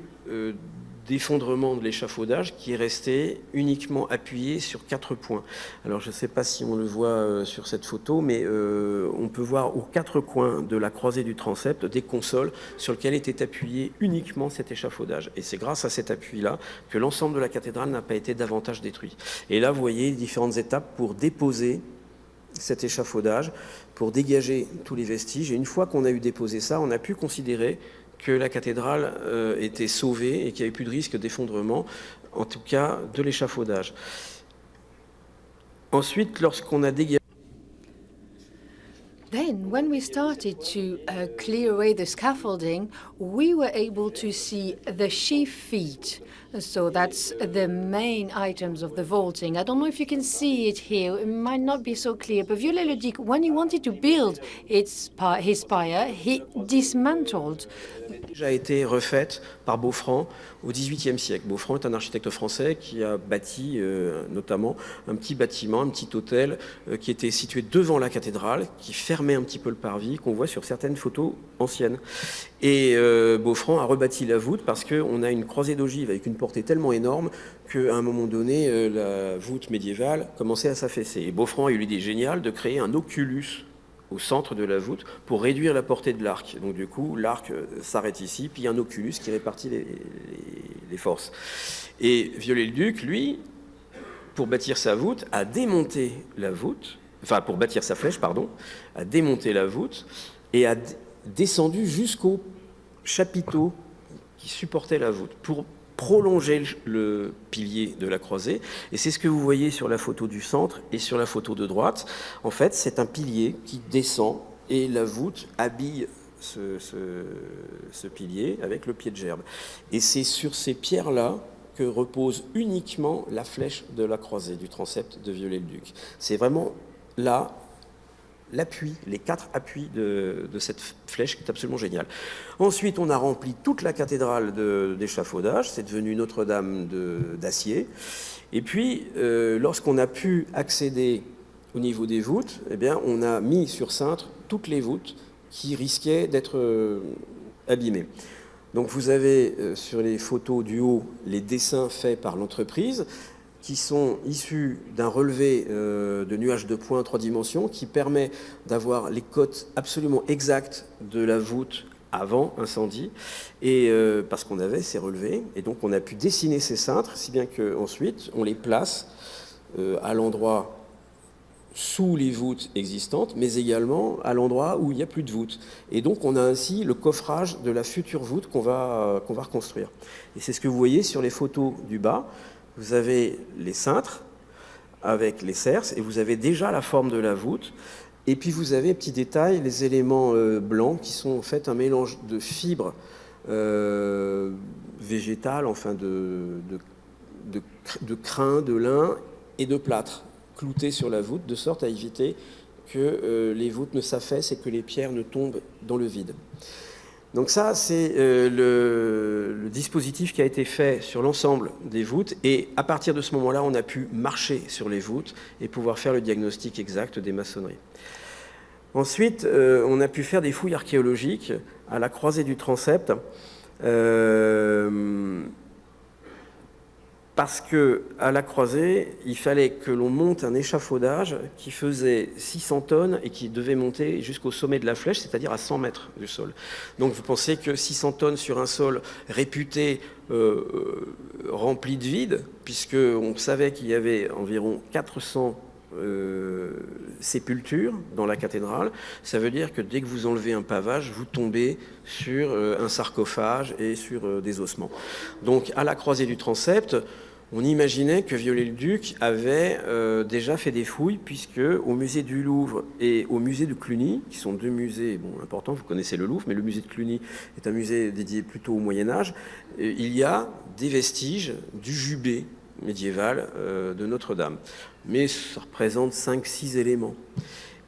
Speaker 2: d'effondrement de l'échafaudage qui est resté uniquement appuyé sur 4 points. Alors je ne sais pas si on le voit sur cette photo, mais on peut voir aux 4 coins de la croisée du transept des consoles sur lesquelles était appuyé uniquement cet échafaudage. Et c'est grâce à cet appui-là que l'ensemble de la cathédrale n'a pas été davantage détruit. Et là, vous voyez les différentes étapes pour déposer cet échafaudage, pour dégager tous les vestiges. Et une fois qu'on a eu déposé ça, on a pu considérer que la cathédrale était sauvée et qu'il n'y avait plus de risque d'effondrement, en tout cas de l'échafaudage. Ensuite, lorsqu'on a dégagé...
Speaker 1: Then, when we started to clear away the scaffolding, we were able to see the sheaf feet. So that's the main items of the vaulting. I don't know if you can see it here. It might not be so clear, but Viollet-le-Duc, when he wanted to build his spire, he dismantled.
Speaker 2: Déjà été refaite par Beaufranc au XVIIIe siècle. Beaufranc est un architecte français qui a bâti notamment un petit bâtiment, un petit hôtel qui était situé devant la cathédrale, qui fermait un petit peu le parvis, qu'on voit sur certaines photos anciennes. Et Beaufranc a rebâti la voûte parce qu'on a une croisée d'ogives avec une portée tellement énorme qu'à un moment donné, la voûte médiévale commençait à s'affaisser. Et Beaufranc a eu l'idée géniale de créer un oculus au centre de la voûte pour réduire la portée de l'arc. Donc du coup, l'arc s'arrête ici, puis il y a un oculus qui répartit les forces. Et Viollet-le-Duc, lui, pour bâtir sa voûte, a démonté la voûte, enfin pour bâtir sa flèche, pardon, a démonté la voûte et a descendu jusqu'au chapiteau qui supportait la voûte pour prolonger le pilier de la croisée. Et c'est ce que vous voyez sur la photo du centre et sur la photo de droite. En fait, c'est un pilier qui descend et la voûte habille ce pilier avec le pied de gerbe. Et c'est sur ces pierres-là que repose uniquement la flèche de la croisée du transept de Viollet-le-Duc. C'est vraiment là l'appui, les 4 appuis de cette flèche qui est absolument géniale. Ensuite, on a rempli toute la cathédrale d'échafaudage, c'est devenu Notre-Dame d'acier. Et puis, lorsqu'on a pu accéder au niveau des voûtes, eh bien, on a mis sur cintre toutes les voûtes qui risquaient d'être abîmées. Donc vous avez sur les photos du haut les dessins faits par l'entreprise, qui sont issus d'un relevé de nuages de points 3 dimensions qui permet d'avoir les cotes absolument exactes de la voûte avant incendie, et parce qu'on avait ces relevés, et donc on a pu dessiner ces cintres, si bien qu'ensuite on les place à l'endroit sous les voûtes existantes, mais également à l'endroit où il n'y a plus de voûte. Et donc on a ainsi le coffrage de la future voûte qu'on va reconstruire. Et c'est ce que vous voyez sur les photos du bas. Vous avez les cintres avec les cerces et vous avez déjà la forme de la voûte. Et puis vous avez, petit détail, les éléments blancs qui sont en fait un mélange de fibres végétales, enfin de crin, de lin et de plâtre cloutés sur la voûte, de sorte à éviter que les voûtes ne s'affaissent et que les pierres ne tombent dans le vide. Donc ça, c'est le dispositif qui a été fait sur l'ensemble des voûtes, et à partir de ce moment-là, on a pu marcher sur les voûtes et pouvoir faire le diagnostic exact des maçonneries. Ensuite, on a pu faire des fouilles archéologiques à la croisée du transept, parce qu'à la croisée, il fallait que l'on monte un échafaudage qui faisait 600 tonnes et qui devait monter jusqu'au sommet de la flèche, c'est-à-dire à 100 mètres du sol. Donc vous pensez que 600 tonnes sur un sol réputé rempli de vide, puisqu'on savait qu'il y avait environ 400 sépultures dans la cathédrale, ça veut dire que dès que vous enlevez un pavage, vous tombez sur un sarcophage et sur des ossements. Donc à la croisée du transept, on imaginait que Viollet-le-Duc avait déjà fait des fouilles, puisque au musée du Louvre et au musée de Cluny, qui sont 2 musées importants, vous connaissez le Louvre, mais le musée de Cluny est un musée dédié plutôt au Moyen-Âge, il y a des vestiges du jubé médiéval de Notre-Dame. Mais ça représente 5-6 éléments.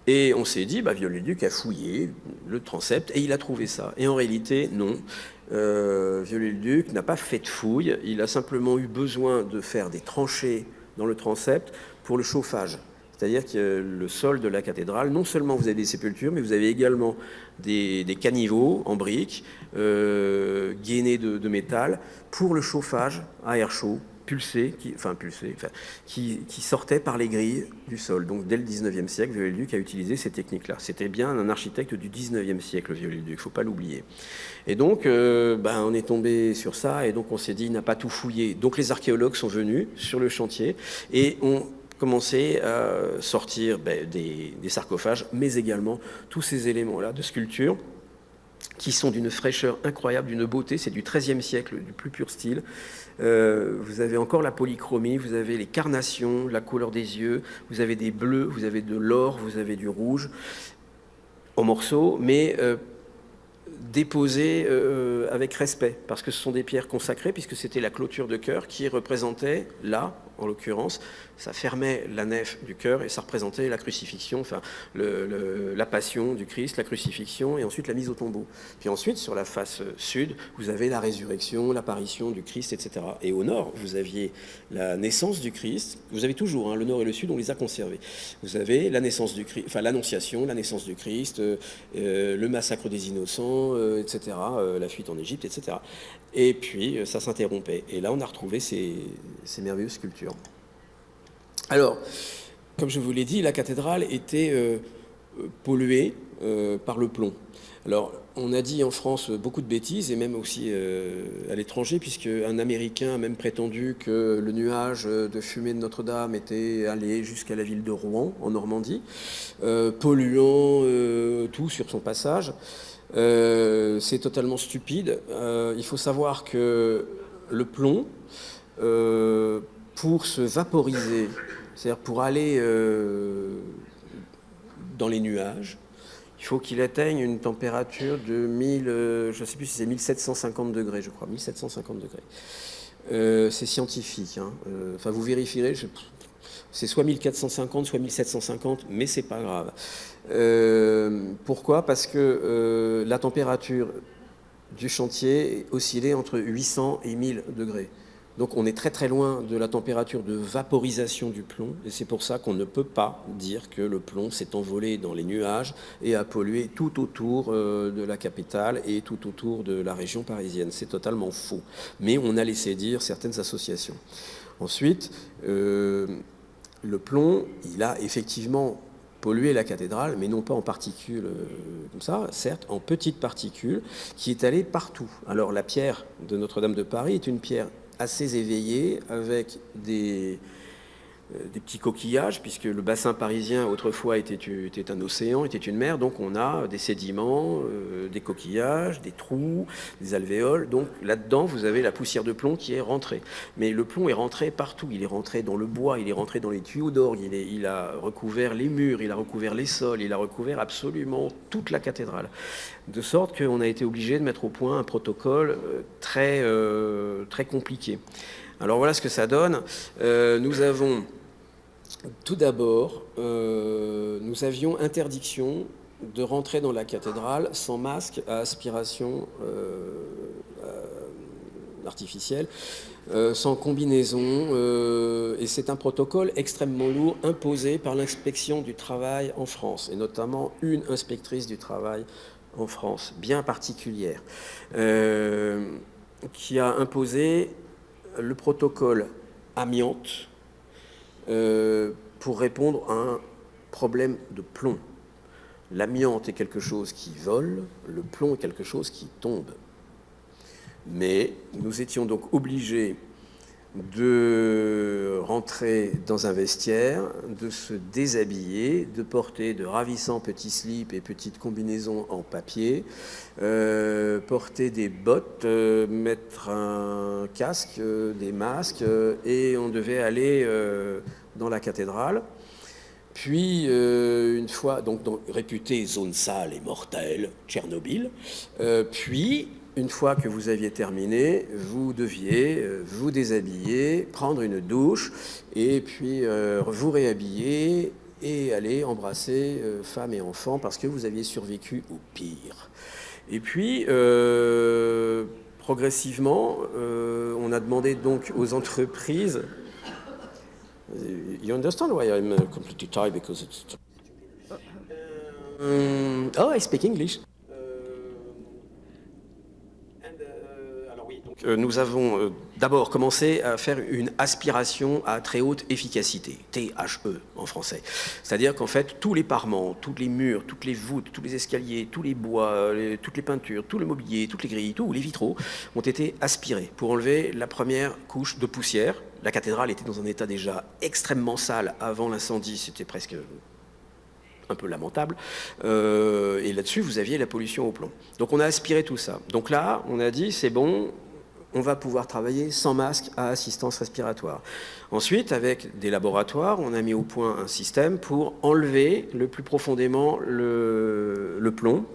Speaker 2: Et on s'est dit, Viollet-le-Duc a fouillé le transept et il a trouvé ça. Et en réalité, non. Viollet-le-Duc n'a pas fait de fouilles, il a simplement eu besoin de faire des tranchées dans le transept pour le chauffage. C'est-à-dire que le sol de la cathédrale, non seulement vous avez des sépultures, mais vous avez également des caniveaux en briques, gainés de métal, pour le chauffage à air chaud, qui sortait par les grilles du sol. Donc dès le 19e siècle, Viollet-le-Duc a utilisé ces techniques-là. C'était bien un architecte du 19e siècle, Viollet-le-Duc, il ne faut pas l'oublier. Et donc, on est tombé sur ça, et donc on s'est dit, il n'a pas tout fouillé. Donc les archéologues sont venus sur le chantier, et ont commencé à sortir des sarcophages, mais également tous ces éléments-là de sculpture, qui sont d'une fraîcheur incroyable, d'une beauté. C'est du XIIIe siècle, du plus pur style. Vous avez encore la polychromie, vous avez les carnations, la couleur des yeux, vous avez des bleus, vous avez de l'or, vous avez du rouge en morceaux, mais déposées avec respect, parce que ce sont des pierres consacrées, puisque c'était la clôture de chœur qui représentait, là, en l'occurrence, ça fermait la nef du chœur et ça représentait la crucifixion, enfin la passion du Christ, la crucifixion et ensuite la mise au tombeau. Puis ensuite, sur la face sud, vous avez la résurrection, l'apparition du Christ, etc. Et au nord, vous aviez la naissance du Christ. Vous avez toujours, le nord et le sud, on les a conservés. Vous avez la naissance du Christ, enfin l'annonciation, la naissance du Christ, le massacre des innocents, etc., la fuite en Égypte, etc. Et puis, ça s'interrompait. Et là, on a retrouvé ces merveilleuses sculptures. Alors, comme je vous l'ai dit, la cathédrale était polluée par le plomb. Alors, on a dit en France beaucoup de bêtises, et même aussi à l'étranger, puisque un Américain a même prétendu que le nuage de fumée de Notre-Dame était allé jusqu'à la ville de Rouen, en Normandie, polluant tout sur son passage. C'est totalement stupide. Il faut savoir que le plomb, pour se vaporiser, c'est-à-dire pour aller dans les nuages, il faut qu'il atteigne une température de je ne sais plus si c'est 1750 degrés, je crois, 1750 degrés. C'est scientifique, enfin vous vérifierez, c'est soit 1450, soit 1750, mais c'est pas grave. Pourquoi ? Parce que la température du chantier oscillait entre 800 et 1000 degrés. Donc on est très très loin de la température de vaporisation du plomb, et c'est pour ça qu'on ne peut pas dire que le plomb s'est envolé dans les nuages et a pollué tout autour de la capitale et tout autour de la région parisienne. C'est totalement faux. Mais on a laissé dire certaines associations. Ensuite, le plomb, il a effectivement pollué la cathédrale, mais non pas en particules comme ça, certes, en petites particules, qui est allée partout. Alors la pierre de Notre-Dame de Paris est une pierre assez éveillée, avec des petits coquillages, puisque le bassin parisien autrefois était un océan, était une mer, donc on a des sédiments, des coquillages, des trous, des alvéoles, donc là-dedans vous avez la poussière de plomb qui est rentrée. Mais le plomb est rentré partout, il est rentré dans le bois, il est rentré dans les tuyaux d'orgue, il a recouvert les murs, il a recouvert les sols, il a recouvert absolument toute la cathédrale. De sorte qu'on a été obligé de mettre au point un protocole très compliqué. Alors voilà ce que ça donne. Nous avons tout d'abord, nous avions interdiction de rentrer dans la cathédrale sans masque à aspiration artificielle, sans combinaison, et c'est un protocole extrêmement lourd imposé par l'inspection du travail en France, et notamment une inspectrice du travail en France, bien particulière, qui a imposé le protocole amiante pour répondre à un problème de plomb. L'amiante est quelque chose qui vole, le plomb est quelque chose qui tombe. Mais nous étions donc obligés de rentrer dans un vestiaire, de se déshabiller, de porter de ravissants petits slips et petites combinaisons en papier, porter des bottes, mettre un casque, des masques, et on devait aller dans la cathédrale. Puis, une fois, donc réputée zone sale et mortelle, Tchernobyl, puis, une fois que vous aviez terminé, vous deviez vous déshabiller, prendre une douche, et puis vous réhabiller et aller embrasser femmes et enfants parce que vous aviez survécu au pire. Et puis, progressivement, on a demandé donc aux entreprises You understand why I'm completely tired because it's... oh, I speak English. Nous avons d'abord commencé à faire une aspiration à très haute efficacité, THE en français. C'est-à-dire qu'en fait, tous les parements, tous les murs, toutes les voûtes, tous les escaliers, tous les bois, toutes les peintures, tout le mobilier, toutes les grilles, tous les vitraux ont été aspirés pour enlever la première couche de poussière. La cathédrale était dans un état déjà extrêmement sale avant l'incendie, c'était presque un peu lamentable, et là-dessus, vous aviez la pollution au plomb. Donc on a aspiré tout ça. Donc là, on a dit, c'est bon, on va pouvoir travailler sans masque à assistance respiratoire. Ensuite, avec des laboratoires, on a mis au point un système pour enlever le plus profondément le plomb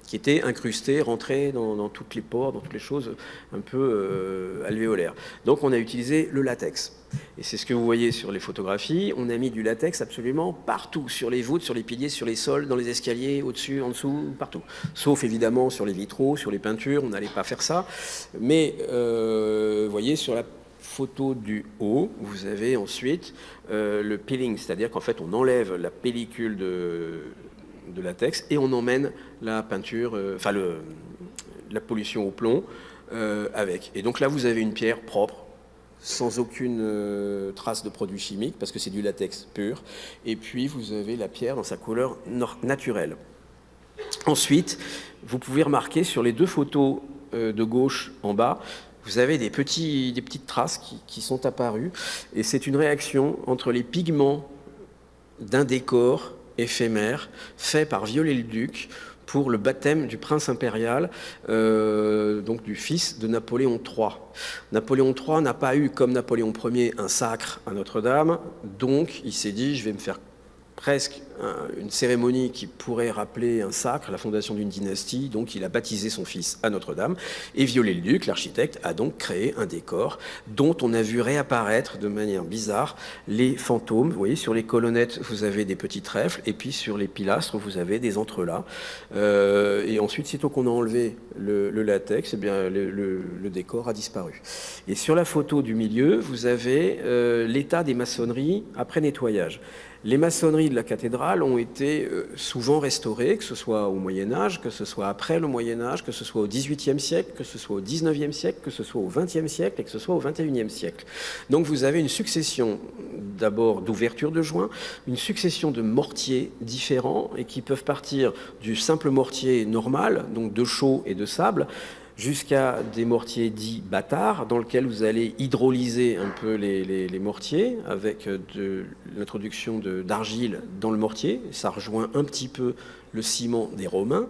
Speaker 2: qui était incrusté, rentré dans toutes les pores, dans toutes les choses un peu alvéolaires. Donc on a utilisé le latex. Et c'est ce que vous voyez sur les photographies. On a mis du latex absolument partout, sur les voûtes, sur les piliers, sur les sols, dans les escaliers, au-dessus, en dessous, partout. Sauf évidemment sur les vitraux, sur les peintures, on n'allait pas faire ça. Mais vous voyez, sur la photo du haut, vous avez ensuite le peeling, c'est-à-dire qu'en fait on enlève la pellicule de latex et on emmène la peinture, la pollution au plomb avec. Et donc là vous avez une pierre propre, sans aucune trace de produits chimiques, parce que c'est du latex pur. Et puis, vous avez la pierre dans sa couleur naturelle. Ensuite, vous pouvez remarquer sur les deux photos de gauche en bas, vous avez des petites traces qui sont apparues. Et c'est une réaction entre les pigments d'un décor éphémère fait par Viollet-le-Duc pour le baptême du prince impérial, donc du fils de Napoléon III. Napoléon III n'a pas eu, comme Napoléon Ier, un sacre à Notre-Dame, donc il s'est dit, je vais me faire presque une cérémonie qui pourrait rappeler un sacre, la fondation d'une dynastie, donc il a baptisé son fils à Notre-Dame, et Viollet-le-Duc, l'architecte, a donc créé un décor dont on a vu réapparaître de manière bizarre les fantômes. Vous voyez, sur les colonnettes, vous avez des petits trèfles, et puis sur les pilastres, vous avez des entrelacs. Et ensuite, sitôt qu'on a enlevé le latex, eh bien, le décor a disparu. Et sur la photo du milieu, vous avez l'état des maçonneries après nettoyage. Les maçonneries de la cathédrale ont été souvent restaurées, que ce soit au Moyen-Âge, que ce soit après le Moyen-Âge, que ce soit au XVIIIe siècle, que ce soit au XIXe siècle, que ce soit au XXe siècle et que ce soit au XXIe siècle. Donc vous avez une succession d'abord d'ouvertures de joints, une succession de mortiers différents et qui peuvent partir du simple mortier normal, donc de chaux et de sable, jusqu'à des mortiers dits bâtards, dans lesquels vous allez hydrolyser un peu les mortiers avec l'introduction d'argile dans le mortier. Ça rejoint un petit peu le ciment des Romains.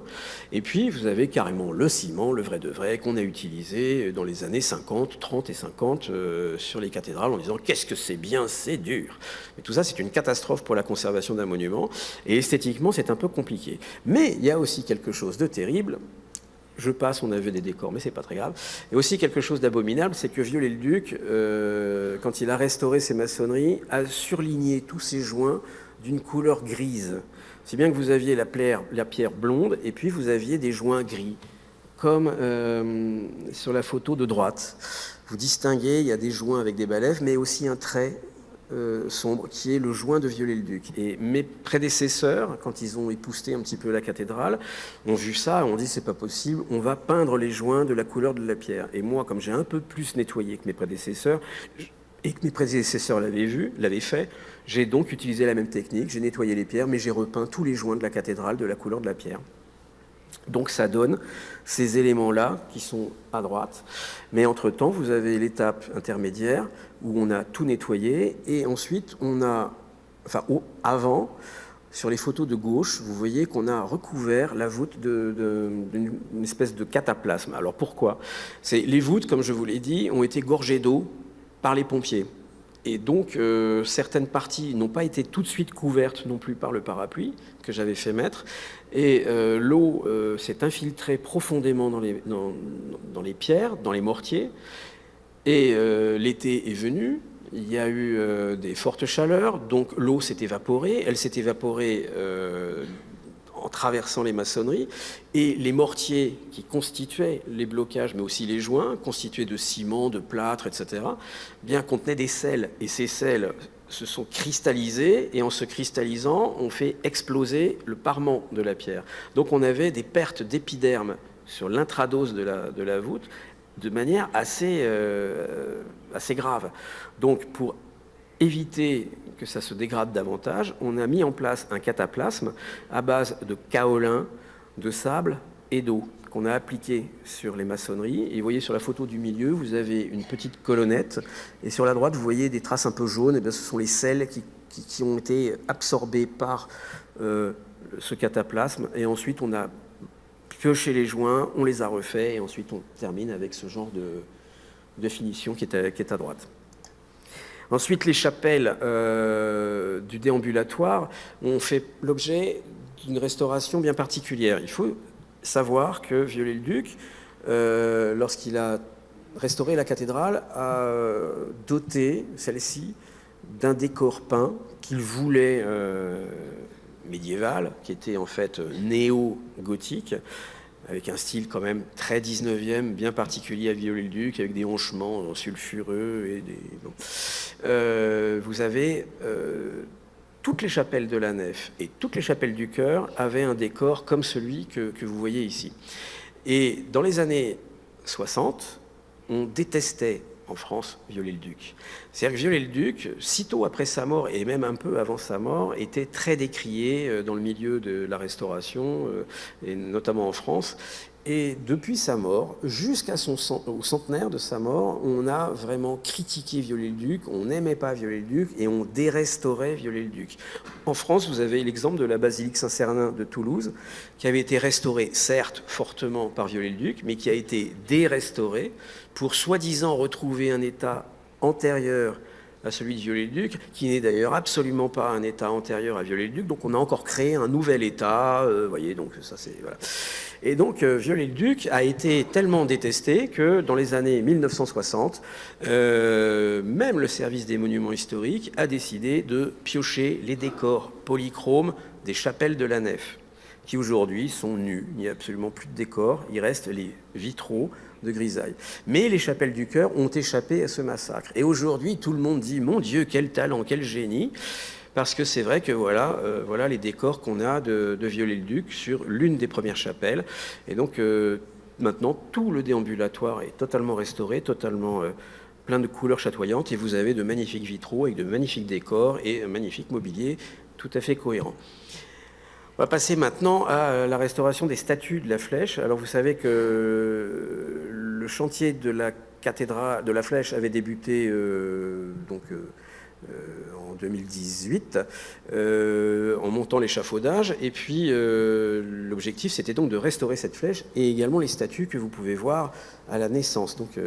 Speaker 2: Et puis, vous avez carrément le ciment, le vrai de vrai, qu'on a utilisé dans les années 50, 30 et 50 sur les cathédrales en disant « qu'est-ce que c'est bien, c'est dur ». Mais tout ça, c'est une catastrophe pour la conservation d'un monument. Et esthétiquement, c'est un peu compliqué. Mais il y a aussi quelque chose de terrible. Je passe, on a vu des décors, mais c'est pas très grave. Et aussi quelque chose d'abominable, c'est que Viollet-le-Duc, quand il a restauré ses maçonneries, a surligné tous ses joints d'une couleur grise. C'est bien que vous aviez la pierre blonde, et puis vous aviez des joints gris, comme sur la photo de droite. Vous distinguez, il y a des joints avec des balèves, mais aussi un trait sombre, qui est le joint de Viollet-le-Duc. Et mes prédécesseurs, quand ils ont épousseté un petit peu la cathédrale, ont vu ça et ont dit c'est pas possible, on va peindre les joints de la couleur de la pierre. Et moi, comme j'ai un peu plus nettoyé que mes prédécesseurs, et que mes prédécesseurs l'avaient fait, j'ai donc utilisé la même technique, j'ai nettoyé les pierres, mais j'ai repeint tous les joints de la cathédrale de la couleur de la pierre. Donc ça donne ces éléments-là qui sont à droite. Mais entre-temps, vous avez l'étape intermédiaire où on a tout nettoyé. Et ensuite, on a, avant, sur les photos de gauche, vous voyez qu'on a recouvert la voûte d'une espèce de cataplasme. Alors pourquoi ? Les voûtes, comme je vous l'ai dit, ont été gorgées d'eau par les pompiers. Et donc, certaines parties n'ont pas été tout de suite couvertes non plus par le parapluie que j'avais fait mettre. Et l'eau s'est infiltrée profondément dans les pierres, dans les mortiers. Et l'été est venu, il y a eu des fortes chaleurs, donc l'eau s'est évaporée. Elle s'est évaporée en traversant les maçonneries, et les mortiers qui constituaient les blocages, mais aussi les joints, constitués de ciment, de plâtre, etc., bien contenaient des sels, et ces sels se sont cristallisés, et en se cristallisant, on fait exploser le parement de la pierre. Donc on avait des pertes d'épiderme sur l'intradose de la voûte de manière assez grave. Donc pour éviter que ça se dégrade davantage, on a mis en place un cataplasme à base de kaolin, de sable et d'eau, qu'on a appliqué sur les maçonneries. Et vous voyez sur la photo du milieu, vous avez une petite colonnette, et sur la droite, vous voyez des traces un peu jaunes. Et bien, ce sont les sels qui ont été absorbés par ce cataplasme. Et ensuite, on a pioché les joints, on les a refaits, et ensuite on termine avec ce genre de finition qui est à droite. Ensuite, les chapelles du déambulatoire ont fait l'objet d'une restauration bien particulière. Il faut savoir que Viollet-le-Duc, lorsqu'il a restauré la cathédrale, a doté celle-ci d'un décor peint qu'il voulait médiéval, qui était en fait néo-gothique, avec un style quand même très 19e, bien particulier à Viollet-le-Duc, avec des honchements sulfureux. Vous avez toutes les chapelles de la nef et toutes les chapelles du chœur avaient un décor comme celui que vous voyez ici. Et dans les années 60, on détestait en France Viollet-le-Duc. C'est-à-dire que Viollet-le-Duc, sitôt après sa mort, et même un peu avant sa mort, était très décrié dans le milieu de la Restauration, et notamment en France. Et depuis sa mort, jusqu'au centenaire de sa mort, on a vraiment critiqué Viollet-le-Duc, on n'aimait pas Viollet-le-Duc, et on dérestaurait Viollet-le-Duc. En France, vous avez l'exemple de la basilique Saint-Cernin de Toulouse, qui avait été restaurée, certes, fortement par Viollet-le-Duc, mais qui a été dérestaurée pour soi-disant retrouver un état antérieur à celui de Viollet-le-Duc, qui n'est d'ailleurs absolument pas un état antérieur à Viollet-le-Duc. Donc on a encore créé un nouvel état, voyez, donc ça c'est... Voilà. Et donc Viollet-le-Duc a été tellement détesté que dans les années 1960, même le service des monuments historiques a décidé de piocher les décors polychromes des chapelles de la nef, qui aujourd'hui sont nus. Il n'y a absolument plus de décors, il reste les vitraux de grisaille. Mais les chapelles du chœur ont échappé à ce massacre. Et aujourd'hui, tout le monde dit « Mon Dieu, quel talent, quel génie !» Parce que c'est vrai que voilà les décors qu'on a de Viollet-le-Duc sur l'une des premières chapelles. Et donc maintenant, tout le déambulatoire est totalement restauré, totalement plein de couleurs chatoyantes. Et vous avez de magnifiques vitraux avec de magnifiques décors et un magnifique mobilier tout à fait cohérent. On va passer maintenant à la restauration des statues de la Flèche. Alors vous savez que le chantier de la cathédrale de la Flèche avait débuté en 2018 en montant l'échafaudage, et puis l'objectif c'était donc de restaurer cette flèche et également les statues que vous pouvez voir à la naissance, donc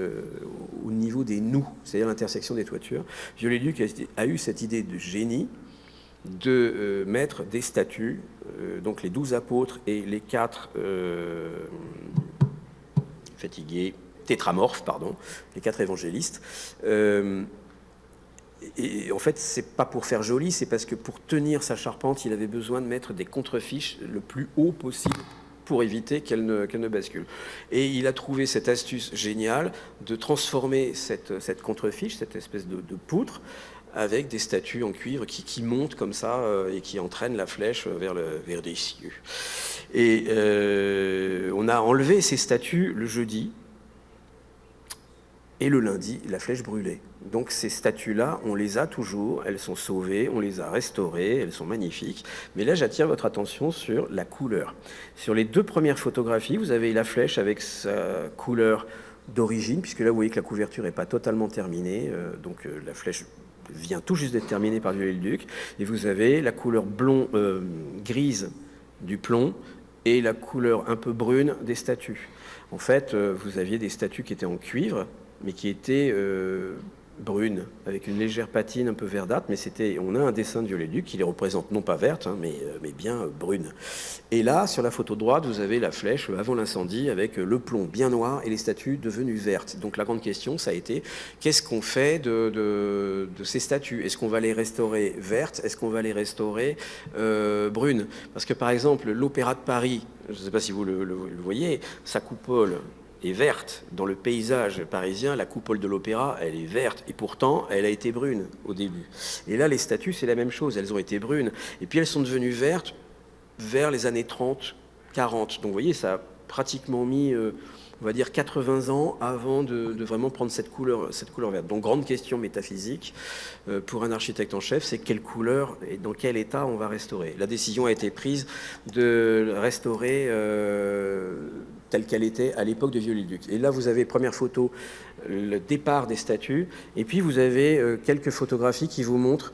Speaker 2: au niveau des nous, c'est-à-dire l'intersection des toitures. Viollet-le-Duc a eu cette idée de génie de mettre des statues, donc les 12 apôtres et les 4 tétramorphes, les 4 évangélistes. Et en fait, c'est pas pour faire joli, c'est parce que pour tenir sa charpente, il avait besoin de mettre des contrefiches le plus haut possible pour éviter qu'elle ne bascule. Et il a trouvé cette astuce géniale de transformer cette contrefiche, cette espèce de poutre, avec des statues en cuivre qui montent comme ça et qui entraînent la flèche vers des cieux. Et on a enlevé ces statues le jeudi, et le lundi, la flèche brûlait. Donc ces statues-là, on les a toujours, elles sont sauvées, on les a restaurées, elles sont magnifiques. Mais là, j'attire votre attention sur la couleur. Sur les 2 premières photographies, vous avez la flèche avec sa couleur d'origine, puisque là, vous voyez que la couverture n'est pas totalement terminée. Donc la flèche vient tout juste d'être terminée par Viollet-le-Duc. Et vous avez la couleur grise du plomb et la couleur un peu brune des statues. En fait, vous aviez des statues qui étaient en cuivre, mais qui étaient brunes, avec une légère patine un peu verdâtre, mais on a un dessin de Viollet-le-Duc qui les représente non pas vertes, mais bien brunes. Et là, sur la photo de droite, vous avez la flèche avant l'incendie, avec le plomb bien noir et les statues devenues vertes. Donc la grande question, ça a été, qu'est-ce qu'on fait de ces statues? Est-ce qu'on va les restaurer vertes? Est-ce qu'on va les restaurer brunes? Parce que par exemple, l'Opéra de Paris, je ne sais pas si vous le voyez, sa coupole est verte. Dans le paysage parisien, la coupole de l'Opéra, elle est verte. Et pourtant, elle a été brune au début. Et là, les statues, c'est la même chose. Elles ont été brunes. Et puis, elles sont devenues vertes vers les années 30, 40. Donc, vous voyez, ça a pratiquement mis, on va dire, 80 ans avant de vraiment prendre cette couleur verte. Donc, grande question métaphysique pour un architecte en chef, c'est quelle couleur et dans quel état on va restaurer. La décision a été prise de restaurer telle qu'elle était à l'époque de Viollet-le-Duc. Et là, vous avez, première photo, le départ des statues, et puis vous avez quelques photographies qui vous montrent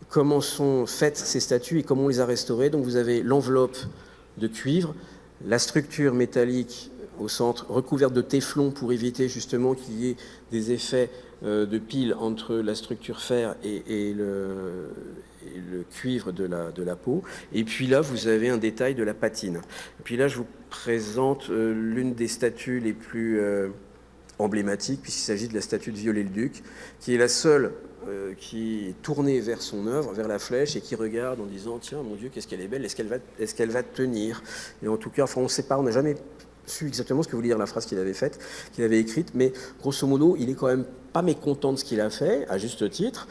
Speaker 2: comment sont faites ces statues et comment on les a restaurées. Donc vous avez l'enveloppe de cuivre, la structure métallique au centre, recouverte de téflon pour éviter justement qu'il y ait des effets de pile entre la structure fer et le cuivre de la peau. Et puis là, vous avez un détail de la patine. Et puis là, je vous présente l'une des statues les plus emblématiques, puisqu'il s'agit de la statue de Viollet-le-Duc, qui est la seule qui est tournée vers son œuvre, vers la flèche, et qui regarde en disant « Tiens, mon Dieu, qu'est-ce qu'elle est belle, est-ce qu'elle va tenir ?» Et en tout cas, enfin, on ne sait pas, on n'a jamais su exactement ce que voulait dire la phrase qu'il avait faite, qu'il avait écrite, mais grosso modo, il est quand même pas mécontent de ce qu'il a fait, à juste titre.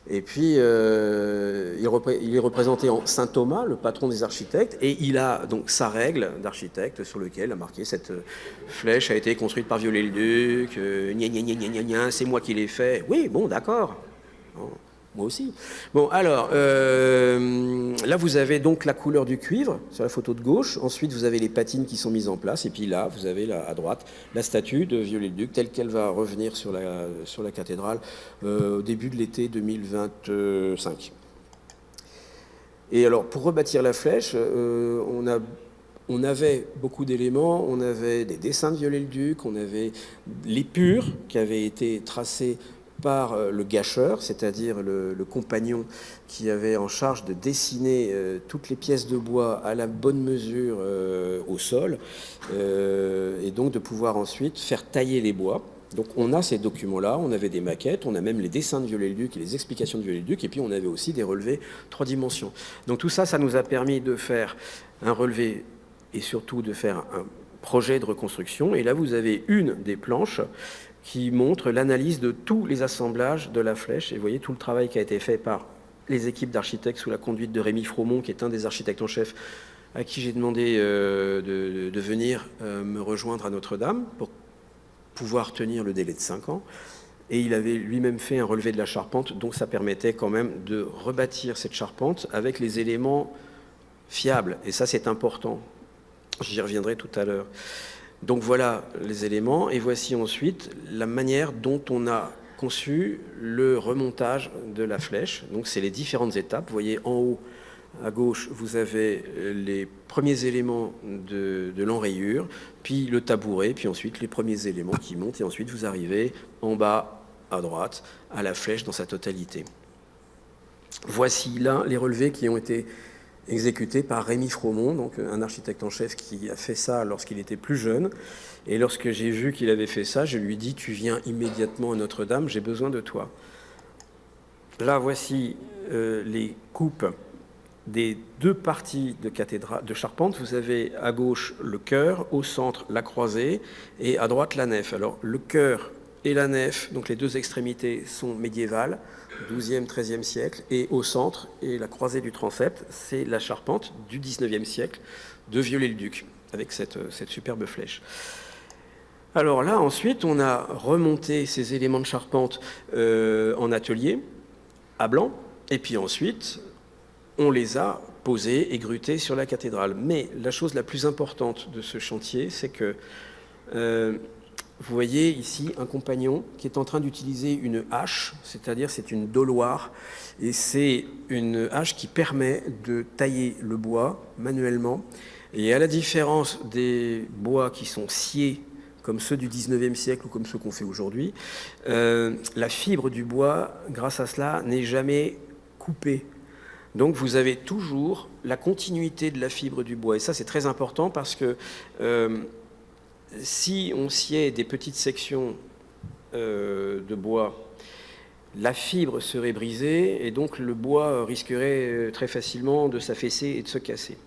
Speaker 2: Et puis, il est représenté en Saint Thomas, le patron des architectes, et il a donc sa règle d'architecte sur laquelle a marqué cette flèche a été construite par Viollet-le-Duc, c'est moi qui l'ai fait. Oui, bon, d'accord. Bon, moi aussi. Bon, alors, là, vous avez donc la couleur du cuivre sur la photo de gauche. Ensuite, vous avez les patines qui sont mises en place. Et puis là, vous avez là, à droite la statue de Viollet-le-Duc telle qu'elle va revenir sur la cathédrale au début de l'été 2025. Et alors, pour rebâtir la flèche, on avait beaucoup d'éléments. On avait des dessins de Viollet-le-Duc, on avait l'épure qui avait été tracée par le gâcheur, c'est-à-dire le compagnon qui avait en charge de dessiner toutes les pièces de bois à la bonne mesure au sol, et donc de pouvoir ensuite faire tailler les bois. Donc on a ces documents-là, on avait des maquettes, on a même les dessins de Viollet-le-Duc et les explications de Viollet-le-Duc, et puis on avait aussi des relevés 3 dimensions. Donc tout ça, ça nous a permis de faire un relevé et surtout de faire un projet de reconstruction. Et là, vous avez une des planches qui montre l'analyse de tous les assemblages de la flèche. Et vous voyez tout le travail qui a été fait par les équipes d'architectes sous la conduite de Rémi Fromont, qui est un des architectes en chef, à qui j'ai demandé de venir me rejoindre à Notre-Dame pour pouvoir tenir le délai de 5 ans. Et il avait lui-même fait un relevé de la charpente, donc ça permettait quand même de rebâtir cette charpente avec les éléments fiables. Et ça, c'est important. J'y reviendrai tout à l'heure. Donc voilà les éléments, et voici ensuite la manière dont on a conçu le remontage de la flèche. Donc c'est les différentes étapes. Vous voyez en haut, à gauche, vous avez les premiers éléments de l'enrayure, puis le tabouret, puis ensuite les premiers éléments qui montent, et ensuite vous arrivez en bas, à droite, à la flèche dans sa totalité. Voici là les relevés qui ont été exécuté par Rémi Fromont, donc un architecte en chef qui a fait ça lorsqu'il était plus jeune. Et lorsque j'ai vu qu'il avait fait ça, je lui ai dit « Tu viens immédiatement à Notre-Dame, j'ai besoin de toi ». Là, voici les coupes des 2 parties de charpente. Vous avez à gauche le chœur, au centre la croisée et à droite la nef. Alors le chœur et la nef, donc les 2 extrémités, sont médiévales, 12e, 13e siècle, et au centre, et la croisée du transept, c'est la charpente du 19e siècle de Viollet-le-Duc, avec cette superbe flèche. Alors là, ensuite, on a remonté ces éléments de charpente en atelier, à blanc, et puis ensuite, on les a posés et grutés sur la cathédrale. Mais la chose la plus importante de ce chantier, c'est que vous voyez ici un compagnon qui est en train d'utiliser une hache, c'est-à-dire c'est une doloire, et c'est une hache qui permet de tailler le bois manuellement. Et à la différence des bois qui sont sciés, comme ceux du 19e siècle ou comme ceux qu'on fait aujourd'hui, la fibre du bois, grâce à cela, n'est jamais coupée. Donc vous avez toujours la continuité de la fibre du bois. Et ça, c'est très important parce que si on sciait des petites sections de bois, la fibre serait brisée et donc le bois risquerait très facilement de s'affaisser et de se casser.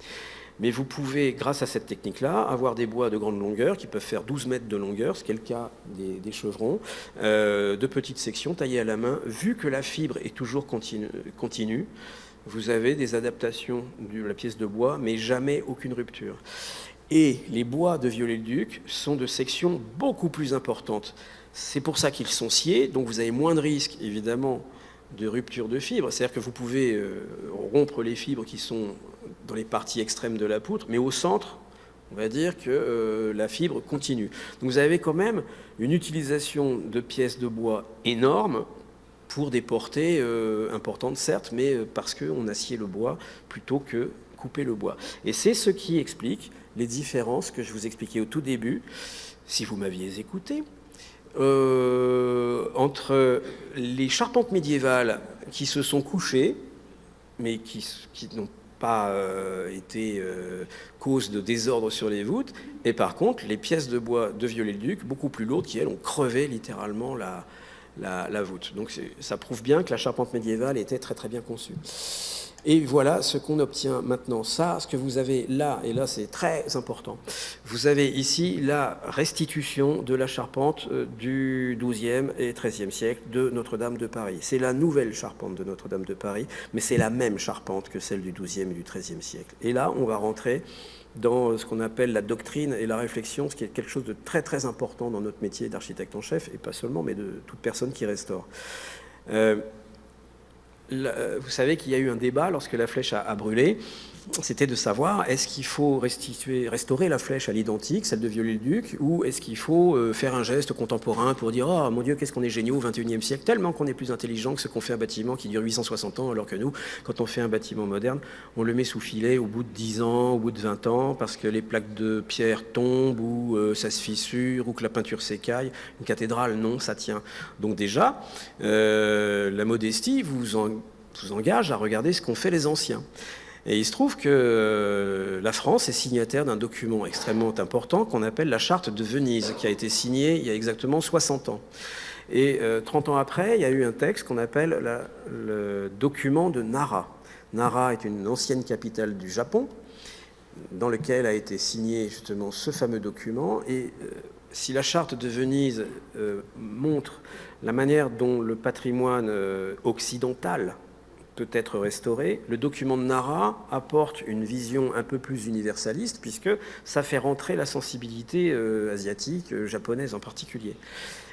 Speaker 2: Mais vous pouvez, grâce à cette technique-là, avoir des bois de grande longueur qui peuvent faire 12 mètres de longueur, ce qui est le cas des chevrons, de petites sections taillées à la main. Vu que la fibre est toujours continue, vous avez des adaptations de la pièce de bois, mais jamais aucune rupture. Et les bois de Viollet-le-Duc sont de sections beaucoup plus importantes. C'est pour ça qu'ils sont sciés, donc vous avez moins de risques, évidemment, de rupture de fibres. C'est-à-dire que vous pouvez rompre les fibres qui sont dans les parties extrêmes de la poutre, mais au centre, on va dire que la fibre continue. Donc vous avez quand même une utilisation de pièces de bois énorme pour des portées importantes, certes, mais parce qu'on acier le bois plutôt que couper le bois. Et c'est ce qui explique les différences que je vous expliquais au tout début, si vous m'aviez écouté, entre les charpentes médiévales qui se sont couchées, mais qui n'ont pas été cause de désordre sur les voûtes, et par contre les pièces de bois de Viollet-le-Duc, beaucoup plus lourdes, qui elles ont crevé littéralement la voûte. Donc ça prouve bien que la charpente médiévale était très très bien conçue. Et voilà ce qu'on obtient maintenant. Ça, ce que vous avez là, et là c'est très important, vous avez ici la restitution de la charpente du XIIe et XIIIe siècle de Notre-Dame de Paris. C'est la nouvelle charpente de Notre-Dame de Paris, mais c'est la même charpente que celle du XIIe et du XIIIe siècle. Et là, on va rentrer dans ce qu'on appelle la doctrine et la réflexion, ce qui est quelque chose de très très important dans notre métier d'architecte en chef, et pas seulement, mais de toute personne qui restaure. Vous savez qu'il y a eu un débat lorsque la flèche a brûlé, c'était de savoir est-ce qu'il faut restaurer la flèche à l'identique, celle de Viollet-le-Duc, ou est-ce qu'il faut faire un geste contemporain pour dire « Oh mon Dieu, qu'est-ce qu'on est géniaux au XXIe siècle, tellement qu'on est plus intelligent que ce qu'on fait un bâtiment qui dure 860 ans, alors que nous, quand on fait un bâtiment moderne, on le met sous filet au bout de 10 ans, au bout de 20 ans, parce que les plaques de pierre tombent, ou ça se fissure, ou que la peinture s'écaille. Une cathédrale, non, ça tient. » Donc déjà, la modestie vous engage à regarder ce qu'ont fait les anciens. Et il se trouve que la France est signataire d'un document extrêmement important qu'on appelle la Charte de Venise, qui a été signée il y a exactement 60 ans. Et 30 ans après, il y a eu un texte qu'on appelle le document de Nara. Nara est une ancienne capitale du Japon, dans lequel a été signé justement ce fameux document. Et si la Charte de Venise montre la manière dont le patrimoine occidental peut être restauré, le document de Nara apporte une vision un peu plus universaliste, puisque ça fait rentrer la sensibilité asiatique, japonaise en particulier.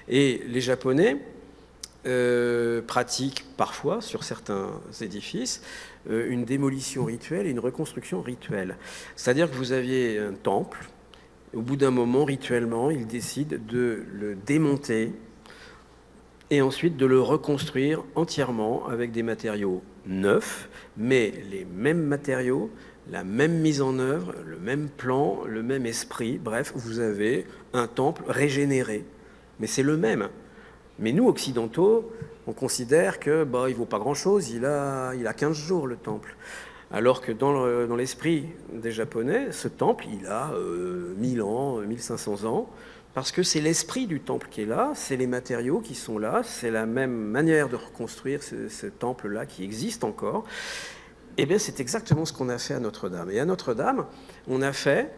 Speaker 2: Et les Japonais pratiquent parfois, sur certains édifices, une démolition rituelle et une reconstruction rituelle. C'est-à-dire que vous aviez un temple, au bout d'un moment, rituellement, ils décident de le démonter et ensuite de le reconstruire entièrement avec des matériaux neufs, mais les mêmes matériaux, la même mise en œuvre, le même plan, le même esprit. Bref, vous avez un temple régénéré. Mais c'est le même. Mais nous, occidentaux, on considère que il ne vaut pas grand-chose, il a 15 jours, le temple. Alors que dans l'esprit des Japonais, ce temple, il a 1000 ans, 1500 ans, parce que c'est l'esprit du temple qui est là, c'est les matériaux qui sont là, c'est la même manière de reconstruire ce temple-là qui existe encore. Eh bien, c'est exactement ce qu'on a fait à Notre-Dame. Et à Notre-Dame, on a fait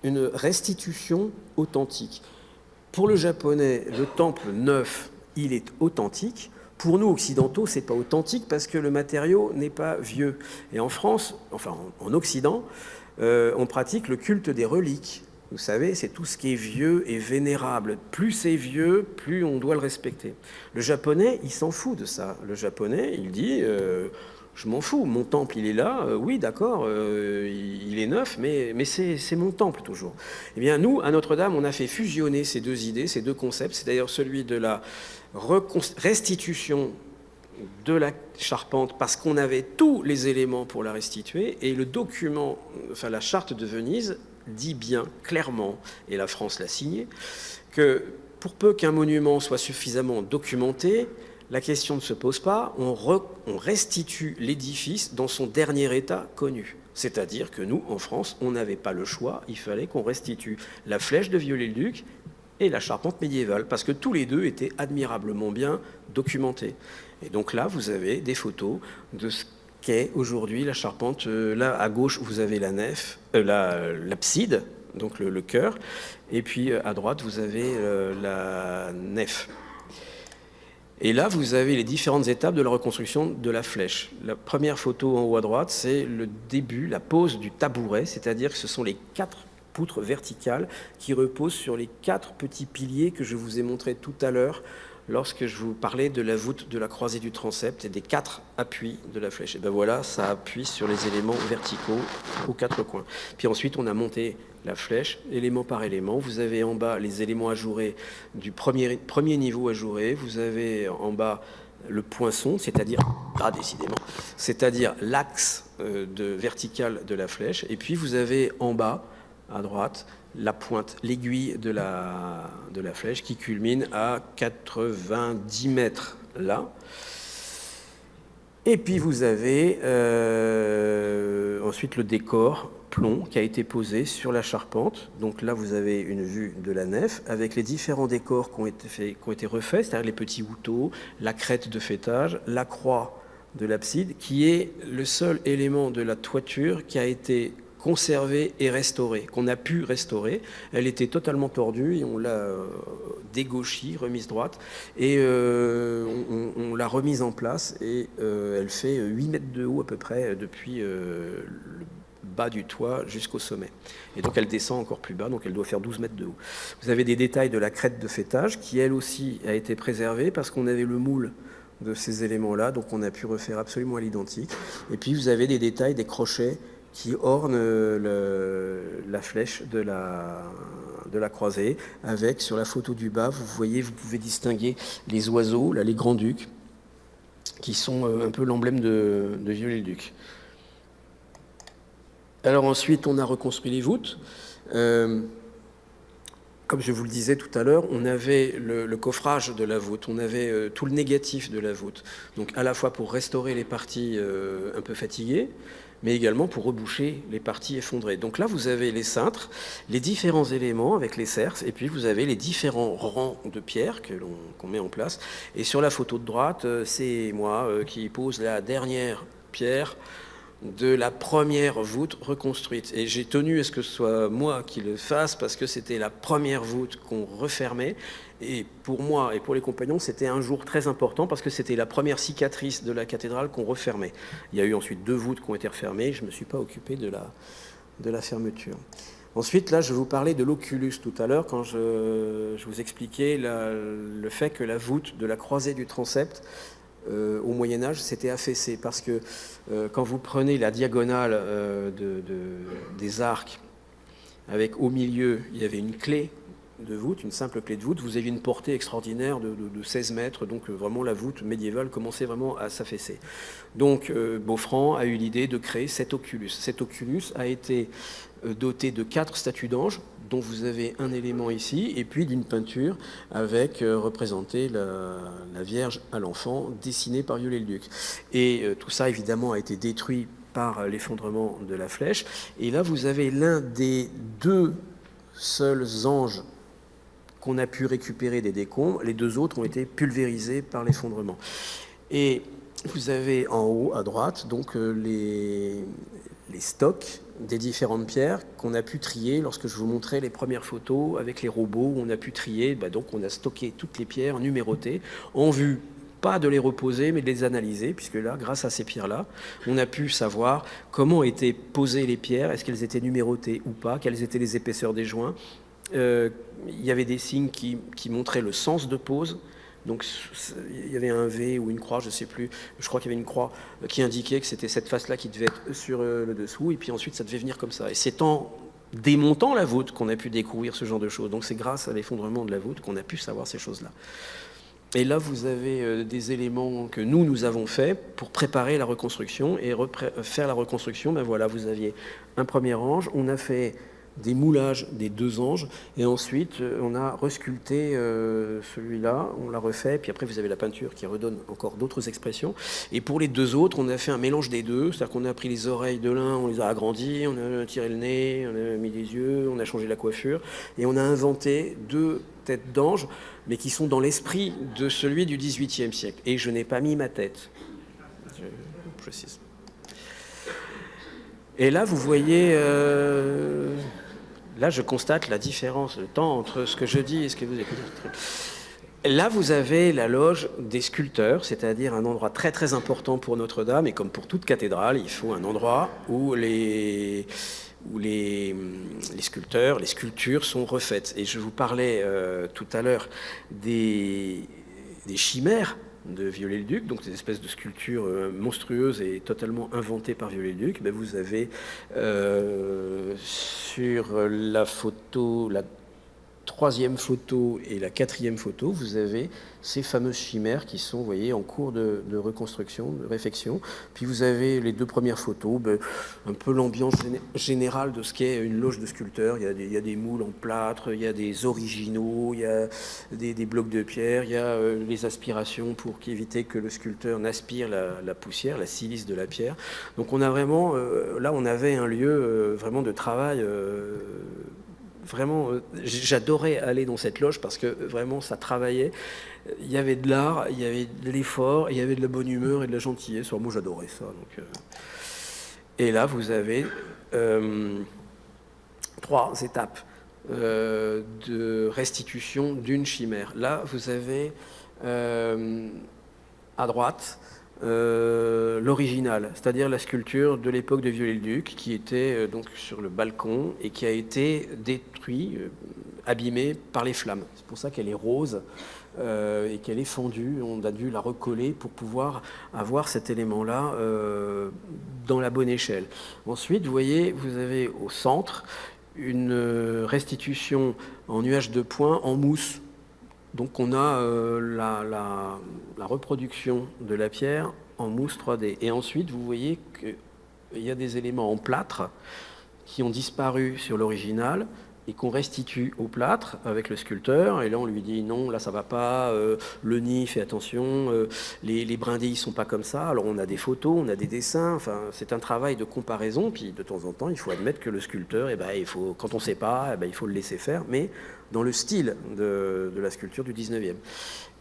Speaker 2: une restitution authentique. Pour le Japonais, le temple neuf, il est authentique. Pour nous, occidentaux, c'est pas authentique parce que le matériau n'est pas vieux. Et en France, enfin en Occident, on pratique le culte des reliques. Vous savez, c'est tout ce qui est vieux et vénérable. Plus c'est vieux, plus on doit le respecter. Le Japonais, il s'en fout de ça. Le Japonais, il dit je m'en fous, mon temple, il est là, oui, d'accord, il est neuf, mais c'est mon temple toujours. Eh bien, nous, à Notre-Dame, on a fait fusionner ces deux idées, ces deux concepts. C'est d'ailleurs celui de la restitution de la charpente, parce qu'on avait tous les éléments pour la restituer, et le document, enfin la Charte de Venise, dit bien clairement, et la France l'a signé, que pour peu qu'un monument soit suffisamment documenté, la question ne se pose pas, on restitue l'édifice dans son dernier état connu. C'est-à-dire que nous, en France, on n'avait pas le choix, il fallait qu'on restitue la flèche de Viollet-le-Duc et la charpente médiévale, parce que tous les deux étaient admirablement bien documentés. Et donc là, vous avez des photos de ce qu'est aujourd'hui la charpente. Là, à gauche, vous avez la nef, l'abside, donc le chœur, et puis à droite, vous avez la nef. Et là, vous avez les différentes étapes de la reconstruction de la flèche. La première photo en haut à droite, c'est le début, la pose du tabouret, c'est-à-dire que ce sont les 4 poutres verticales qui reposent sur les 4 petits piliers que je vous ai montrés tout à l'heure lorsque je vous parlais de la voûte de la croisée du transept et des 4 appuis de la flèche. Et bien voilà, ça appuie sur les éléments verticaux aux 4 coins. Puis ensuite, on a monté la flèche, élément par élément. Vous avez en bas les éléments ajourés du premier niveau ajouré. Vous avez en bas le poinçon, c'est-à-dire, décidément, c'est-à-dire l'axe vertical de la flèche. Et puis vous avez en bas, à droite, la pointe, l'aiguille de la flèche qui culmine à 90 mètres là. Et puis vous avez ensuite le décor plomb qui a été posé sur la charpente. Donc là, vous avez une vue de la nef avec les différents décors qui ont été refaits, c'est-à-dire les petits houteaux, la crête de faîtage, la croix de l'abside, qui est le seul élément de la toiture qui a été conservée et restaurée, qu'on a pu restaurer. Elle était totalement tordue et on l'a dégauchie, remise droite, et on l'a remise en place, et elle fait 8 mètres de haut à peu près depuis le bas du toit jusqu'au sommet. Et donc elle descend encore plus bas, donc elle doit faire 12 mètres de haut. Vous avez des détails de la crête de faîtage qui, elle aussi, a été préservée parce qu'on avait le moule de ces éléments-là, donc on a pu refaire absolument à l'identique. Et puis vous avez des détails, des crochets qui ornent la flèche de la croisée, avec, sur la photo du bas, vous pouvez distinguer les oiseaux, là, les grands-ducs, qui sont un peu l'emblème de Viollet-le-Duc. Alors ensuite, on a reconstruit les voûtes. Comme je vous le disais tout à l'heure, on avait le coffrage de la voûte, on avait tout le négatif de la voûte, donc à la fois pour restaurer les parties un peu fatiguées, mais également pour reboucher les parties effondrées. Donc là, vous avez les cintres, les différents éléments avec les cerces, et puis vous avez les différents rangs de pierres qu'on met en place. Et sur la photo de droite, c'est moi qui pose la dernière pierre de la première voûte reconstruite. Et j'ai tenu à ce que ce soit moi qui le fasse, parce que c'était la première voûte qu'on refermait. Et pour moi et pour les compagnons, c'était un jour très important, parce que c'était la première cicatrice de la cathédrale qu'on refermait. Il y a eu ensuite 2 voûtes qui ont été refermées. Je ne me suis pas occupé de la fermeture. Ensuite, là, je vous parlais de l'oculus tout à l'heure, quand je vous expliquais le fait que la voûte de la croisée du transept, au Moyen-Âge, c'était affaissé, parce que quand vous prenez la diagonale des arcs, avec au milieu, il y avait une clé de voûte, une simple clé de voûte, vous aviez une portée extraordinaire de 16 mètres, donc vraiment la voûte médiévale commençait vraiment à s'affaisser. Donc Beaufranc a eu l'idée de créer cet oculus. Cet oculus a été doté de 4 statues d'anges, dont vous avez un élément ici, et puis d'une peinture avec représenté la Vierge à l'enfant, dessinée par Viollet-le-Duc. Et tout ça, évidemment, a été détruit par l'effondrement de la flèche. Et là, vous avez l'un des 2 seuls anges qu'on a pu récupérer des décombres. Les 2 autres ont été pulvérisés par l'effondrement. Et vous avez en haut, à droite, donc les stocks des différentes pierres qu'on a pu trier lorsque je vous montrais les premières photos avec les robots où on a pu trier. Donc on a stocké toutes les pierres numérotées en vue, pas de les reposer, mais de les analyser, puisque là, grâce à ces pierres-là, on a pu savoir comment étaient posées les pierres, est-ce qu'elles étaient numérotées ou pas, quelles étaient les épaisseurs des joints. Il y avait des signes qui montraient le sens de pose. Donc il y avait un V ou une croix, je ne sais plus, je crois qu'il y avait une croix qui indiquait que c'était cette face-là qui devait être sur le dessous, et puis ensuite ça devait venir comme ça. Et c'est en démontant la voûte qu'on a pu découvrir ce genre de choses. Donc c'est grâce à l'effondrement de la voûte qu'on a pu savoir ces choses-là. Et là, vous avez des éléments que nous avons faits pour préparer la reconstruction. Et faire la reconstruction, ben voilà, vous aviez un premier ange, on a fait des moulages des 2 anges, et ensuite on a resculpté celui-là, on l'a refait, puis après vous avez la peinture qui redonne encore d'autres expressions. Et pour les 2 autres, on a fait un mélange des 2, c'est-à-dire qu'on a pris les oreilles de l'un, on les a agrandies, on a tiré le nez, on a mis les yeux, on a changé la coiffure, et on a inventé 2 têtes d'ange, mais qui sont dans l'esprit de celui du XVIIIe siècle. Et je n'ai pas mis ma tête, je précise. Et là, vous voyez, là, je constate la différence de temps entre ce que je dis et ce que vous écoutez. Là, vous avez la loge des sculpteurs, c'est-à-dire un endroit très très important pour Notre-Dame, et comme pour toute cathédrale, il faut un endroit où les sculpteurs, les sculptures sont refaites. Et je vous parlais tout à l'heure des chimères de Viollet-le-Duc, donc des espèces de sculptures monstrueuses et totalement inventées par Viollet-le-Duc. Ben, vous avez sur la photo, la troisième photo et la quatrième photo, vous avez ces fameuses chimères qui sont, vous voyez, en cours de reconstruction, de réfection. Puis vous avez les deux premières photos, un peu l'ambiance générale de ce qu'est une loge de sculpteurs. Il y a des moules en plâtre, il y a des originaux, il y a des blocs de pierre, il y a les aspirations pour éviter que le sculpteur n'aspire la poussière, la silice de la pierre. Donc on a vraiment, là on avait un lieu vraiment de travail. Vraiment, j'adorais aller dans cette loge parce que vraiment ça travaillait. Il y avait de l'art, il y avait de l'effort, il y avait de la bonne humeur et de la gentillesse. Moi j'adorais ça. Donc, et là vous avez 3 étapes de restitution d'une chimère. Là vous avez à droite l'original, c'est-à-dire la sculpture de l'époque de Viollet-le-Duc qui était donc sur le balcon et qui a été détruit, abîmée par les flammes. C'est pour ça qu'elle est rose et qu'elle est fendue. On a dû la recoller pour pouvoir avoir cet élément-là dans la bonne échelle. Ensuite, vous voyez, vous avez au centre une restitution en nuage de points en mousse. Donc on a la reproduction de la pierre en mousse 3D. Et ensuite, vous voyez qu'il y a des éléments en plâtre qui ont disparu sur l'original et qu'on restitue au plâtre avec le sculpteur. Et là, on lui dit non, là, ça va pas, le nid, fais attention, les brindilles sont pas comme ça. Alors, on a des photos, on a des dessins. Enfin, c'est un travail de comparaison. Puis, de temps en temps, il faut admettre que le sculpteur, quand on sait pas, il faut le laisser faire. Mais dans le style de la sculpture du 19e.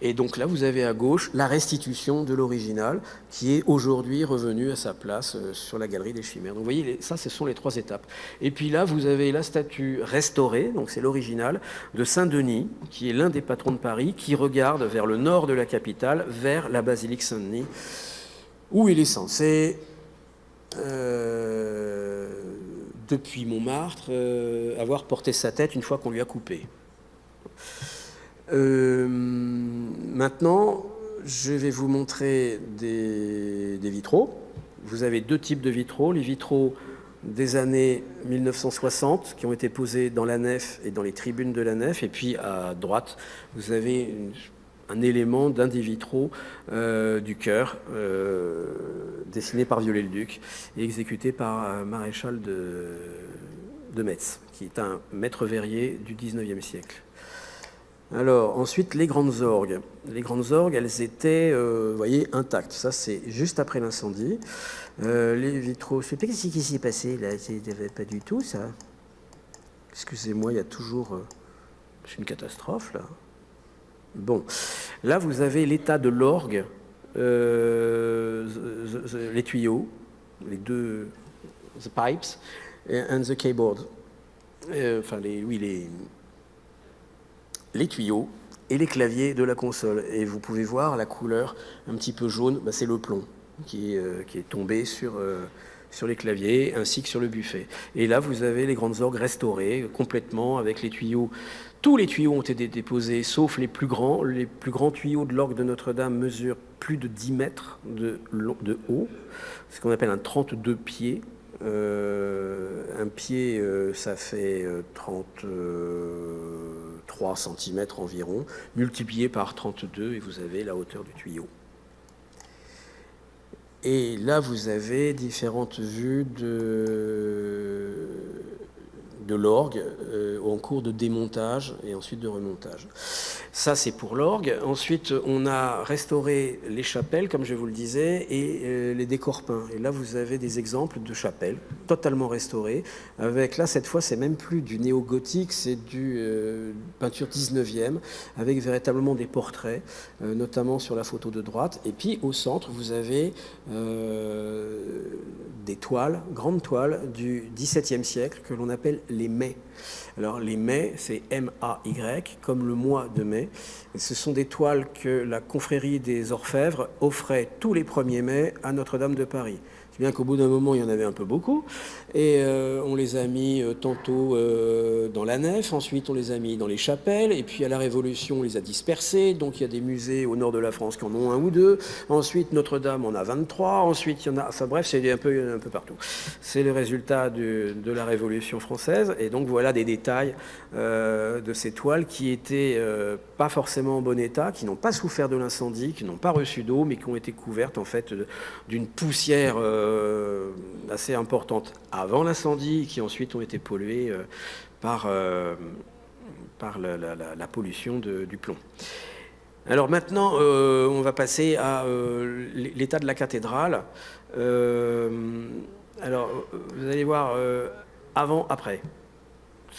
Speaker 2: Et donc là, vous avez à gauche la restitution de l'original qui est aujourd'hui revenu à sa place sur la galerie des Chimères. Donc vous voyez, ça, ce sont les 3 étapes. Et puis là, vous avez la statue restaurée, donc c'est l'original, de Saint-Denis, qui est l'un des patrons de Paris, qui regarde vers le nord de la capitale, vers la basilique Saint-Denis, où il est censé... depuis Montmartre, avoir porté sa tête une fois qu'on lui a coupé. Maintenant, je vais vous montrer des vitraux. Vous avez 2 types de vitraux. Les vitraux des années 1960 qui ont été posés dans la nef et dans les tribunes de la nef. Et puis à droite, vous avez un élément d'un des vitraux du chœur, dessiné par Viollet-le-Duc et exécuté par Maréchal de Metz, qui est un maître verrier du 19e siècle. Alors, ensuite, les grandes orgues. Les grandes orgues, elles étaient, vous voyez, intactes. Ça, c'est juste après l'incendie. Les vitraux, je ne sais pas ce qui s'est passé, là. C'était pas du tout, ça. Excusez-moi, il y a toujours... c'est une catastrophe, là. Bon, là, vous avez l'état de l'orgue, les tuyaux, les 2... the pipes and the keyboard. Les tuyaux et les claviers de la console. Et vous pouvez voir la couleur un petit peu jaune, c'est le plomb qui est tombé sur les claviers ainsi que sur le buffet. Et là, vous avez les grandes orgues restaurées complètement avec les tuyaux. Tous les tuyaux ont été déposés, sauf les plus grands. Les plus grands tuyaux de l'orgue de Notre-Dame mesurent plus de 10 mètres de haut, ce qu'on appelle un 32 pieds. Un pied, ça fait 33 cm environ, multiplié par 32, et vous avez la hauteur du tuyau. Et là, vous avez différentes vues de l'orgue en cours de démontage et ensuite de remontage. Ça, c'est pour l'orgue. Ensuite, on a restauré les chapelles, comme je vous le disais, et les décors peints. Et là, vous avez des exemples de chapelles totalement restaurées, avec, là, cette fois, c'est même plus du néo-gothique, c'est du peinture 19e, avec véritablement des portraits, notamment sur la photo de droite. Et puis, au centre, vous avez des toiles, grandes toiles du XVIIe siècle que l'on appelle les Mai. Alors les Mai, c'est M-A-Y, comme le mois de mai. Et ce sont des toiles que la confrérie des Orfèvres offrait tous les 1er mai à Notre-Dame de Paris. C'est bien qu'au bout d'un moment, il y en avait un peu beaucoup. Et on les a mis tantôt dans la nef, ensuite on les a mis dans les chapelles, et puis à la Révolution, on les a dispersés. Donc il y a des musées au nord de la France qui en ont un ou deux. Ensuite, Notre-Dame en a 23. Ensuite, il y en a... Enfin bref, c'est un peu partout. C'est le résultat de la Révolution française. Et donc voilà des détails de ces toiles qui étaient pas forcément en bon état, qui n'ont pas souffert de l'incendie, qui n'ont pas reçu d'eau, mais qui ont été couvertes en fait d'une poussière assez importante avant l'incendie, qui ensuite ont été polluées par la pollution du plomb. Alors maintenant, on va passer à l'état de la cathédrale. Alors, vous allez voir avant, après.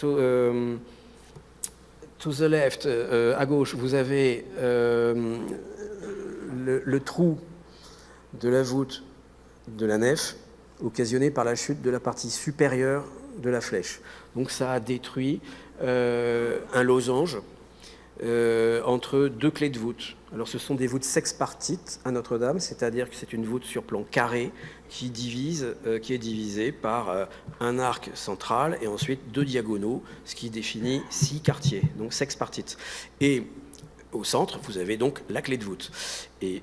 Speaker 2: To the left, à gauche, vous avez le trou de la voûte de la nef, occasionné par la chute de la partie supérieure de la flèche. Donc ça a détruit un losange entre deux clés de voûte. Alors ce sont des voûtes sexpartites à Notre-Dame, c'est-à-dire que c'est une voûte sur plan carré qui est divisée par un arc central et ensuite 2 diagonaux, ce qui définit 6 quartiers, donc sexpartites. Et au centre, vous avez donc la clé de voûte. Et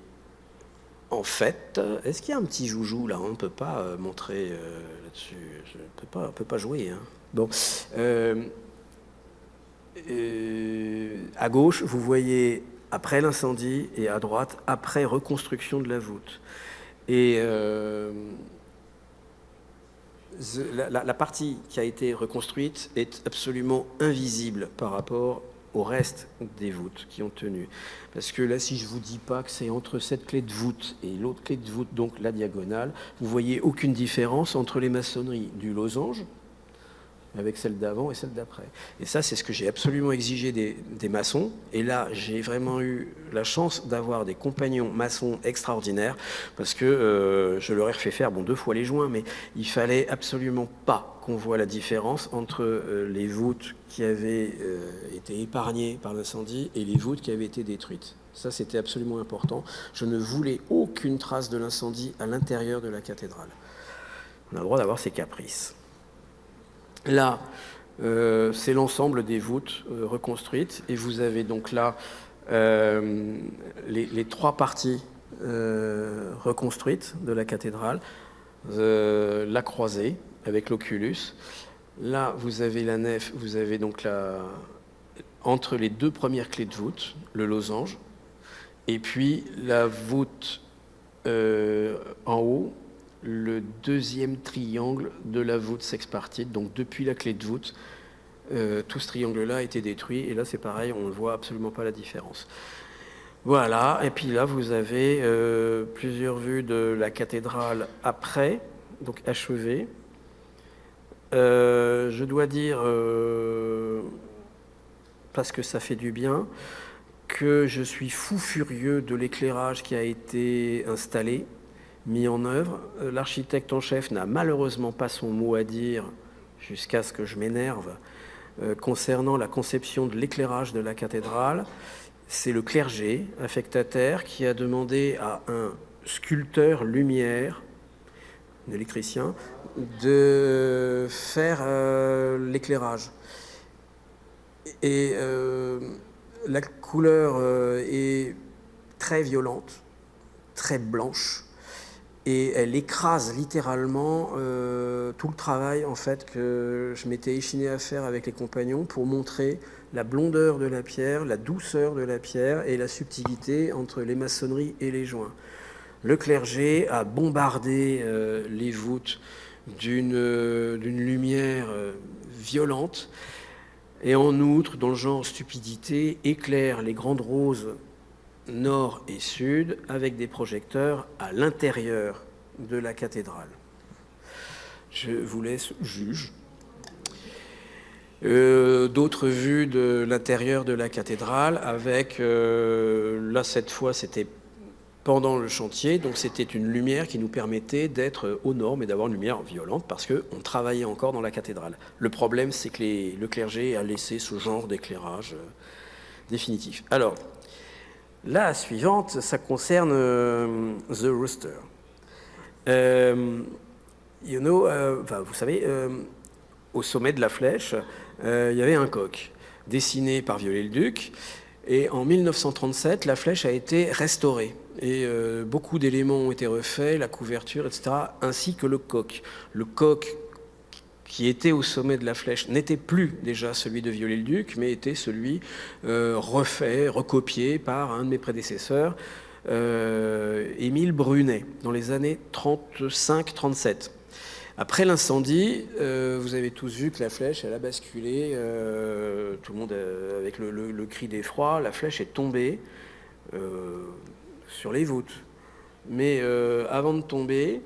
Speaker 2: en fait, est-ce qu'il y a un petit joujou là? On ne peut pas montrer là-dessus. On ne peut pas jouer. Hein. Bon. À gauche, vous voyez après l'incendie et à droite, après reconstruction de la voûte. Et la partie qui a été reconstruite est absolument invisible par rapport au reste des voûtes qui ont tenu. Parce que là, si je ne vous dis pas que c'est entre cette clé de voûte et l'autre clé de voûte, donc la diagonale, vous voyez aucune différence entre les maçonneries du losange, avec celle d'avant et celle d'après. Et ça, c'est ce que j'ai absolument exigé des maçons. Et là, j'ai vraiment eu la chance d'avoir des compagnons maçons extraordinaires, parce que je leur ai fait faire 2 fois les joints, mais il fallait absolument pas qu'on voit la différence entre les voûtes qui avaient été épargnées par l'incendie et les voûtes qui avaient été détruites. Ça, c'était absolument important. Je ne voulais aucune trace de l'incendie à l'intérieur de la cathédrale. On a le droit d'avoir ses caprices. Là, c'est l'ensemble des voûtes reconstruites. Et vous avez donc là les 3 parties reconstruites de la cathédrale. La croisée avec l'oculus. Là, vous avez la nef, vous avez donc entre les 2 premières clés de voûte, le losange, et puis la voûte en haut, le 2e triangle de la voûte sexpartite. Donc depuis la clé de voûte, tout ce triangle-là a été détruit. Et là, c'est pareil, on ne voit absolument pas la différence. Voilà, et puis là, vous avez plusieurs vues de la cathédrale après, donc achevée. Je dois dire, parce que ça fait du bien, que je suis fou furieux de l'éclairage qui a été installé, mis en œuvre. L'architecte en chef n'a malheureusement pas son mot à dire, jusqu'à ce que je m'énerve, concernant la conception de l'éclairage de la cathédrale. C'est le clergé affectataire qui a demandé à un sculpteur lumière, un électricien, de faire l'éclairage. Et la couleur est très violente, très blanche, et elle écrase littéralement tout le travail en fait que je m'étais échiné à faire avec les compagnons pour montrer la blondeur de la pierre, la douceur de la pierre et la subtilité entre les maçonneries et les joints. Le clergé a bombardé les voûtes d'une lumière violente, et en outre, dans le genre stupidité, éclaire les grandes roses nord et sud avec des projecteurs à l'intérieur de la cathédrale. Je vous laisse juge. D'autres vues de l'intérieur de la cathédrale avec, là cette fois c'était pendant le chantier. Donc c'était une lumière qui nous permettait d'être aux normes et d'avoir une lumière violente parce qu'on travaillait encore dans la cathédrale. Le problème, c'est que le clergé a laissé ce genre d'éclairage définitif. Alors, la suivante, ça concerne The Rooster. Vous savez, au sommet de la flèche, il y avait un coq dessiné par Viollet-le-Duc. Et en 1937, la flèche a été restaurée. Et beaucoup d'éléments ont été refaits, la couverture, etc., ainsi que le coq. Le coq qui était au sommet de la flèche n'était plus déjà celui de Viollet-le-Duc, mais était celui refait, recopié par un de mes prédécesseurs, Émile Brunet, dans les années 35-37. Après l'incendie, vous avez tous vu que la flèche, elle a basculé, tout le monde avec le cri d'effroi, la flèche est tombée sur les voûtes. Mais avant de tomber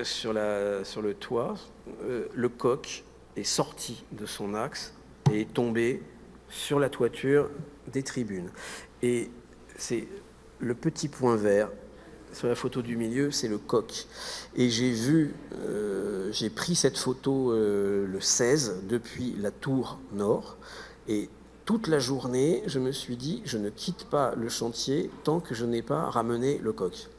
Speaker 2: sur le toit, le coq est sorti de son axe et est tombé sur la toiture des tribunes. Et c'est le petit point vert sur la photo du milieu, c'est le coq. Et j'ai pris cette photo le 16 depuis la tour nord. Et toute la journée, je me suis dit, je ne quitte pas le chantier tant que je n'ai pas ramené le coq.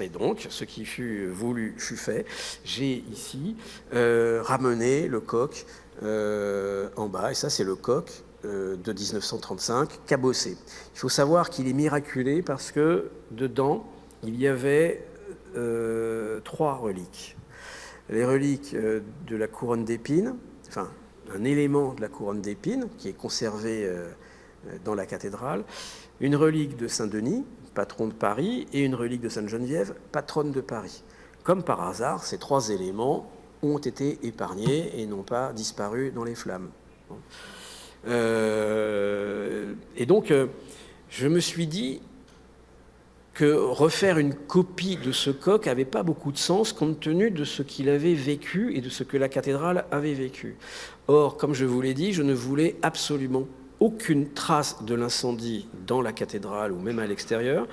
Speaker 2: Et donc, ce qui fut voulu fut fait. J'ai ici ramené le coq en bas. Et ça, c'est le coq de 1935, cabossé. Il faut savoir qu'il est miraculé parce que dedans, il y avait 3 reliques. Les reliques de la couronne d'épines, enfin, un élément de la couronne d'épines qui est conservé dans la cathédrale, une relique de Saint-Denis, patron de Paris, et une relique de Sainte-Geneviève, patronne de Paris. Comme par hasard, ces 3 éléments ont été épargnés et n'ont pas disparu dans les flammes. Et donc, je me suis dit que refaire une copie de ce coq n'avait pas beaucoup de sens compte tenu de ce qu'il avait vécu et de ce que la cathédrale avait vécu. Or, comme je vous l'ai dit, je ne voulais absolument aucune trace de l'incendie dans la cathédrale ou même à l'extérieur,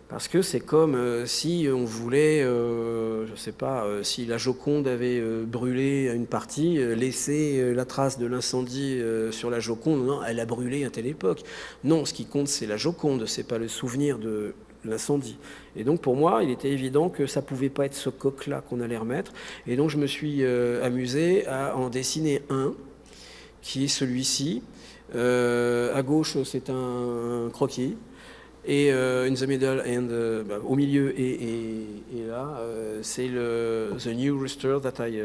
Speaker 2: parce que c'est comme si on voulait, je ne sais pas, si la Joconde avait brûlé une partie, laisser la trace de l'incendie sur la Joconde. Non, elle a brûlé à telle époque. Non, ce qui compte, c'est la Joconde, c'est pas le souvenir de l'incendie. Et donc pour moi, il était évident que ça pouvait pas être ce coq-là qu'on allait remettre. Et donc je me suis amusé à en dessiner un, qui est celui-ci. À gauche, c'est un croquis. Et in the middle and au milieu et là, c'est the new rooster that I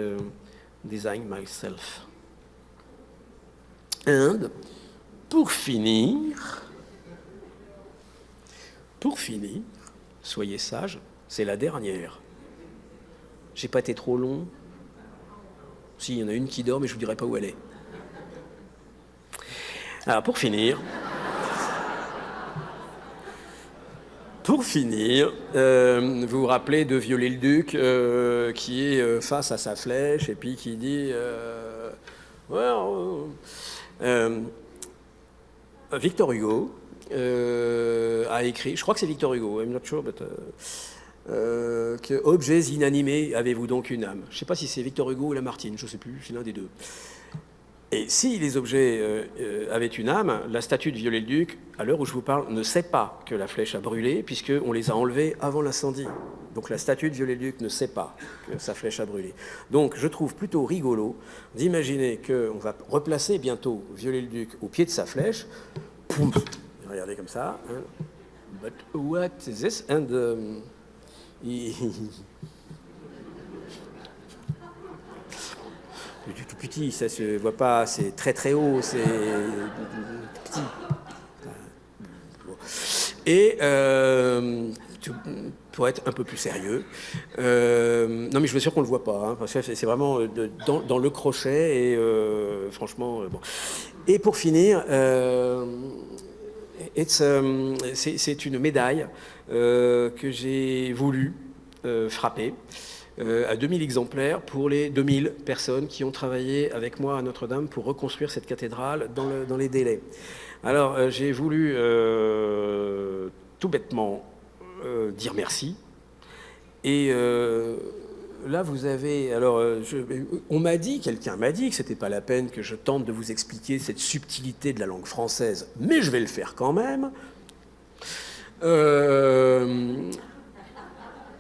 Speaker 2: designed myself. And pour finir, soyez sages, c'est la dernière. J'ai pas été trop long. Si, il y en a une qui dort, mais je vous dirai pas où elle est. Alors, pour finir, vous vous rappelez de Viollet-le-Duc qui est face à sa flèche et puis qui dit Victor Hugo a écrit, je crois que c'est Victor Hugo, I'm not sure, but que objets inanimés, avez-vous donc une âme? Je ne sais pas si c'est Victor Hugo ou Lamartine, je ne sais plus, c'est l'un des deux. Et si les objets avaient une âme, la statue de Viollet-le-Duc, à l'heure où je vous parle, ne sait pas que la flèche a brûlé, puisqu'on les a enlevés avant l'incendie. Donc la statue de Viollet-le-Duc ne sait pas que sa flèche a brûlé. Donc je trouve plutôt rigolo d'imaginer qu'on va replacer bientôt Viollet-le-Duc au pied de sa flèche. Poum, regardez comme ça. Hein. But what is this? And tout petit, ça se voit pas, c'est très très haut, c'est petit. Et pour être un peu plus sérieux, non mais je suis sûr qu'on le voit pas, hein, parce que c'est vraiment dans le crochet et franchement bon. Et pour finir, c'est une médaille que j'ai voulu frapper. À 2000 exemplaires pour les 2000 personnes qui ont travaillé avec moi à Notre-Dame pour reconstruire cette cathédrale dans les délais. Alors, j'ai voulu tout bêtement dire merci. Et là, vous avez... Alors, quelqu'un m'a dit que c'était pas la peine que je tente de vous expliquer cette subtilité de la langue française, mais je vais le faire quand même.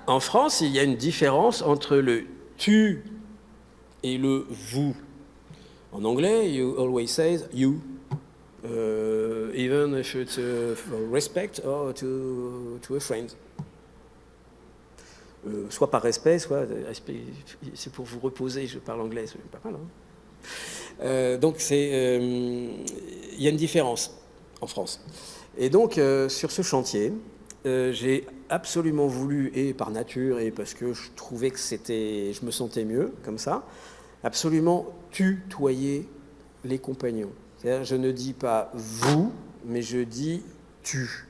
Speaker 2: En France, il y a une différence entre le « tu » et le « vous ». En anglais, you always say « you ». Even if it's for respect or to a friend. Soit par respect, soit c'est pour vous reposer. Je parle anglais, c'est pas mal. Hein, donc il y a une différence en France. Et donc sur ce chantier, j'ai absolument voulu, et par nature et parce que je trouvais que je me sentais mieux comme ça, absolument tutoyer les compagnons. C'est-à-dire, je ne dis pas vous, mais je dis tu.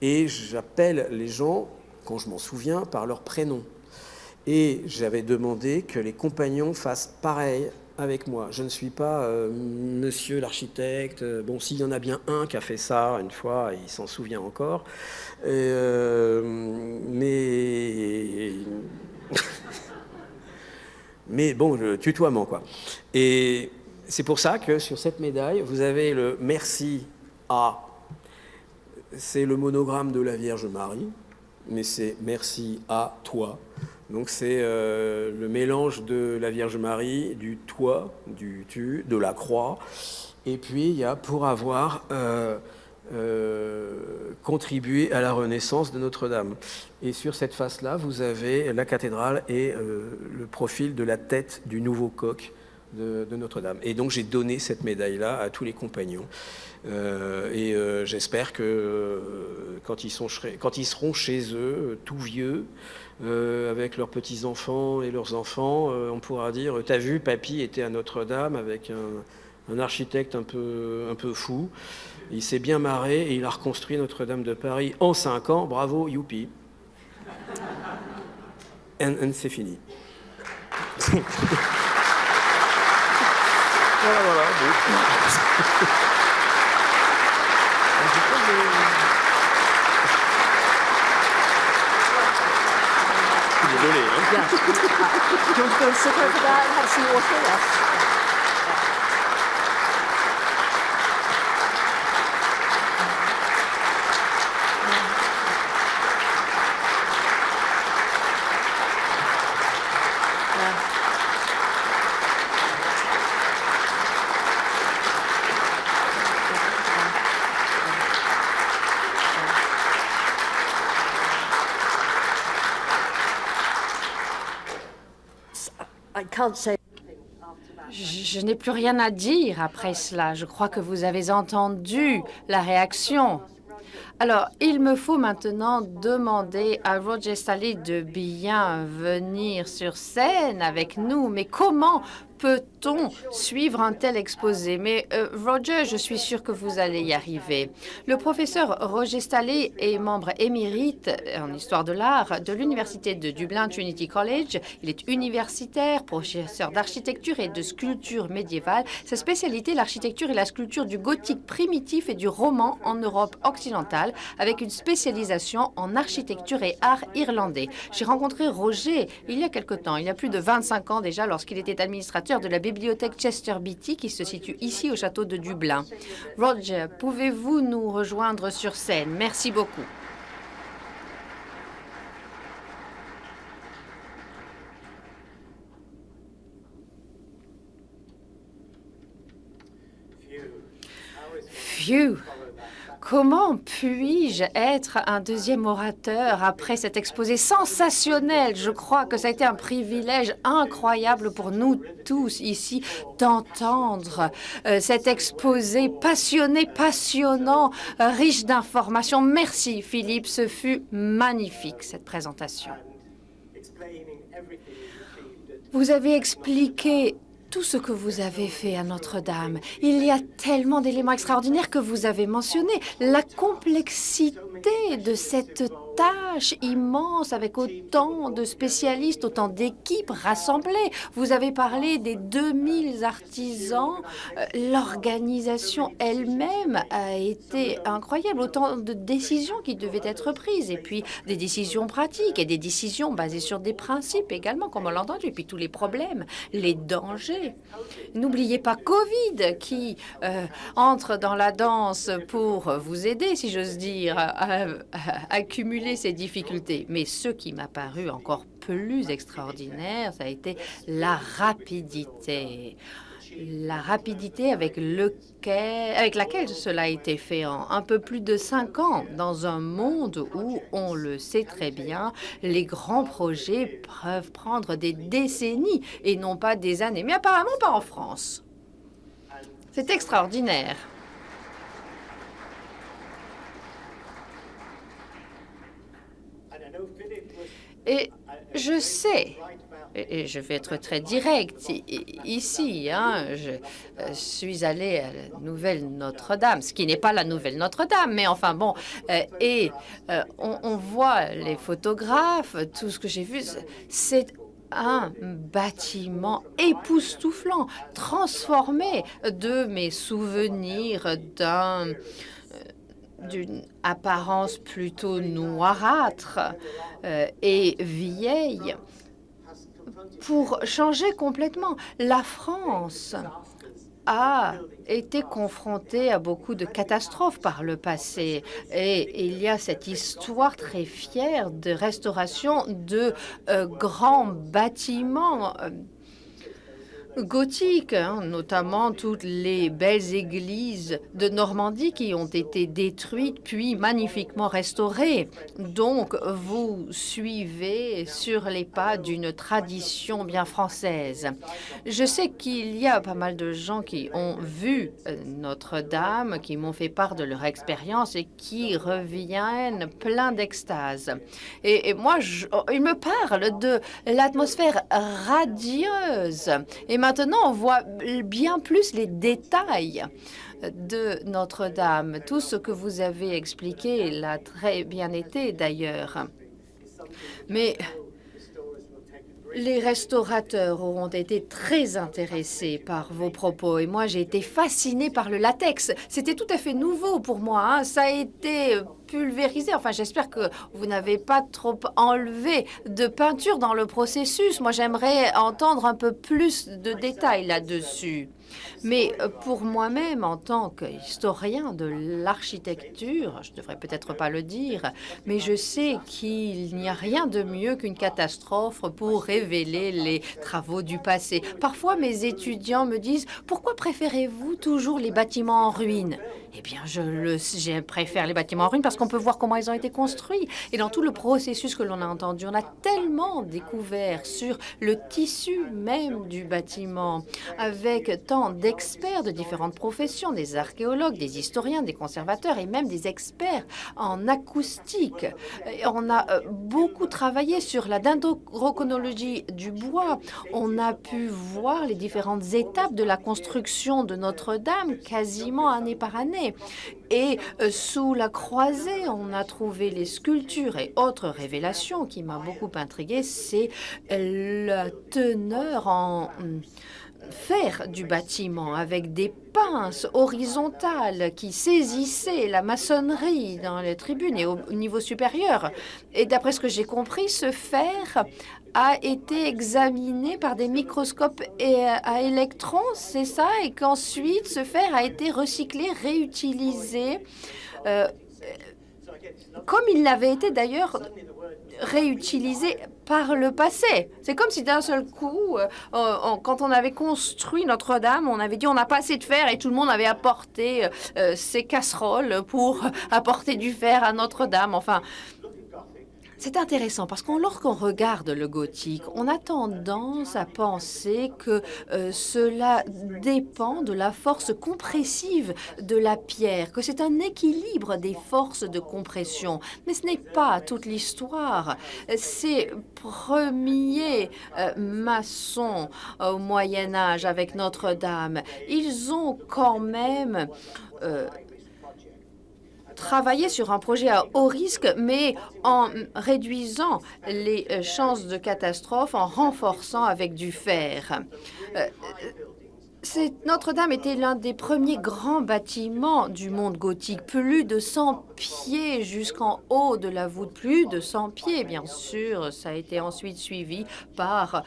Speaker 2: Et j'appelle les gens, quand je m'en souviens, par leur prénom. Et j'avais demandé que les compagnons fassent pareil avec moi. Je ne suis pas monsieur l'architecte. Bon, s'il y en a bien un qui a fait ça une fois, il s'en souvient encore. Mais bon, le tutoiement, quoi. Et c'est pour ça que sur cette médaille, vous avez le « Merci à ». C'est le monogramme de la Vierge Marie, mais c'est « Merci à toi ». Donc c'est le mélange de la Vierge Marie, du « toi », du « tu », de la croix. Et puis il y a « pour avoir contribué à la renaissance de Notre-Dame ». Et sur cette face-là, vous avez la cathédrale et le profil de la tête du nouveau coq de Notre-Dame. Et donc j'ai donné cette médaille-là à tous les compagnons. J'espère que quand ils seront chez eux, tout vieux, avec leurs petits-enfants et leurs enfants, on pourra dire « T'as vu, papy était à Notre-Dame avec un architecte un peu fou. Il s'est bien marré et il a reconstruit Notre-Dame de Paris en 5 ans. Bravo, youpi !» Et c'est fini. Voilà. Désolé, hein.
Speaker 3: Tu want to go and sit over there and have some water? Yes.
Speaker 1: Je n'ai plus rien à dire après cela. Je crois que vous avez entendu la réaction. Alors, il me faut maintenant demander à Roger Staley de bien venir sur scène avec nous. Mais comment peut-on suivre un tel exposé? Mais Roger, je suis sûre que vous allez y arriver. Le professeur Roger Staley est membre émérite en histoire de l'art de l'Université de Dublin Trinity College. Il est universitaire, professeur d'architecture et de sculpture médiévale. Sa spécialité, l'architecture et la sculpture du gothique primitif et du roman en Europe occidentale, avec une spécialisation en architecture et art irlandais. J'ai rencontré Roger il y a quelque temps, il y a plus de 25 ans déjà, lorsqu'il était administrateur de la bibliothèque Chester Beatty qui se situe ici au château de Dublin. Roger, pouvez-vous nous rejoindre sur scène? Merci beaucoup. Phew! Comment puis-je être un deuxième orateur après cet exposé sensationnel? Je crois que ça a été un privilège incroyable pour nous tous ici d'entendre cet exposé passionné, passionnant, riche d'informations. Merci Philippe, ce fut magnifique cette présentation. Vous avez expliqué tout ce que vous avez fait à Notre-Dame. Il y a tellement d'éléments extraordinaires que vous avez mentionnés. La complexité de cette tâche immense avec autant de spécialistes, autant d'équipes rassemblées. Vous avez parlé des 2000 artisans. L'organisation elle-même a été incroyable. Autant de décisions qui devaient être prises et puis des décisions pratiques et des décisions basées sur des principes également, comme on l'a entendu. Et puis tous les problèmes, les dangers. N'oubliez pas Covid qui entre dans la danse pour vous aider, si j'ose dire, à accumuler ces difficultés. Mais ce qui m'a paru encore plus extraordinaire, ça a été la rapidité. La rapidité avec laquelle cela a été fait en un peu plus de 5 ans, dans un monde où, on le sait très bien, les grands projets peuvent prendre des décennies et non pas des années. Mais apparemment pas en France. C'est extraordinaire. Et je sais, et je vais être très direct ici, hein, je suis allée à la Nouvelle Notre-Dame, ce qui n'est pas la Nouvelle Notre-Dame, mais enfin bon, on voit les photographes, tout ce que j'ai vu, c'est un bâtiment époustouflant, transformé de mes souvenirs d'une apparence plutôt noirâtre et vieille, pour changer complètement. La France a été confrontée à beaucoup de catastrophes par le passé et il y a cette histoire très fière de restauration de grands bâtiments gothiques, hein, notamment toutes les belles églises de Normandie qui ont été détruites puis magnifiquement restaurées. Donc, vous suivez sur les pas d'une tradition bien française. Je sais qu'il y a pas mal de gens qui ont vu Notre-Dame, qui m'ont fait part de leur expérience et qui reviennent pleins d'extase. Et moi, il me parle de l'atmosphère radieuse. Et maintenant, on voit bien plus les détails de Notre-Dame. Tout ce que vous avez expliqué l'a très bien été d'ailleurs. Mais les restaurateurs auront été très intéressés par vos propos et moi, j'ai été fascinée par le latex. C'était tout à fait nouveau pour moi, hein. Ça a été pulvérisé. Enfin, j'espère que vous n'avez pas trop enlevé de peinture dans le processus. Moi, j'aimerais entendre un peu plus de détails là-dessus. Mais pour moi-même, en tant qu'historien de l'architecture, je ne devrais peut-être pas le dire, mais je sais qu'il n'y a rien de mieux qu'une catastrophe pour révéler les travaux du passé. Parfois, mes étudiants me disent « Pourquoi préférez-vous toujours les bâtiments en ruine ?» Eh bien, je préfère les bâtiments en ruine parce qu'on peut voir comment ils ont été construits. Et dans tout le processus que l'on a entendu, on a tellement découvert sur le tissu même du bâtiment, avec tant d'experts de différentes professions, des archéologues, des historiens, des conservateurs et même des experts en acoustique. Et on a beaucoup travaillé sur la dendrochronologie du bois. On a pu voir les différentes étapes de la construction de Notre-Dame quasiment année par année. Et sous la croisée, on a trouvé les sculptures et autres révélations qui m'a beaucoup intriguée. C'est la teneur en fer du bâtiment avec des pinces horizontales qui saisissaient la maçonnerie dans les tribunes et au niveau supérieur. Et d'après ce que j'ai compris, ce fer a été examiné par des microscopes à électrons, c'est ça, et qu'ensuite ce fer a été recyclé, réutilisé, comme il l'avait été d'ailleurs réutilisé par le passé. C'est comme si d'un seul coup, quand on avait construit Notre-Dame, on avait dit on n'a pas assez de fer et tout le monde avait apporté ses casseroles pour apporter du fer à Notre-Dame. Enfin, c'est intéressant parce que lorsqu'on regarde le gothique, on a tendance à penser que cela dépend de la force compressive de la pierre, que c'est un équilibre des forces de compression. Mais ce n'est pas toute l'histoire. Ces premiers maçons au Moyen Âge avec Notre-Dame, ils ont quand même travailler sur un projet à haut risque, mais en réduisant les chances de catastrophe, en renforçant avec du fer. Notre-Dame était l'un des premiers grands bâtiments du monde gothique, plus de 100 pieds jusqu'en haut de la voûte, plus de 100 pieds, bien sûr. Ça a été ensuite suivi par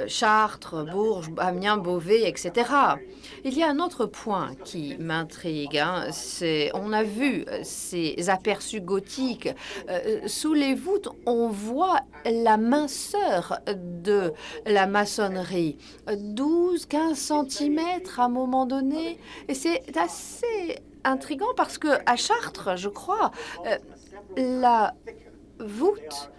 Speaker 1: Chartres, Bourges, Amiens, Beauvais, etc. Il y a un autre point qui m'intrigue. On a vu ces aperçus gothiques. Sous les voûtes, on voit la minceur de la maçonnerie. 12-15 centimètres à un moment donné. Et c'est assez intriguant parce que à Chartres, je crois, la voûte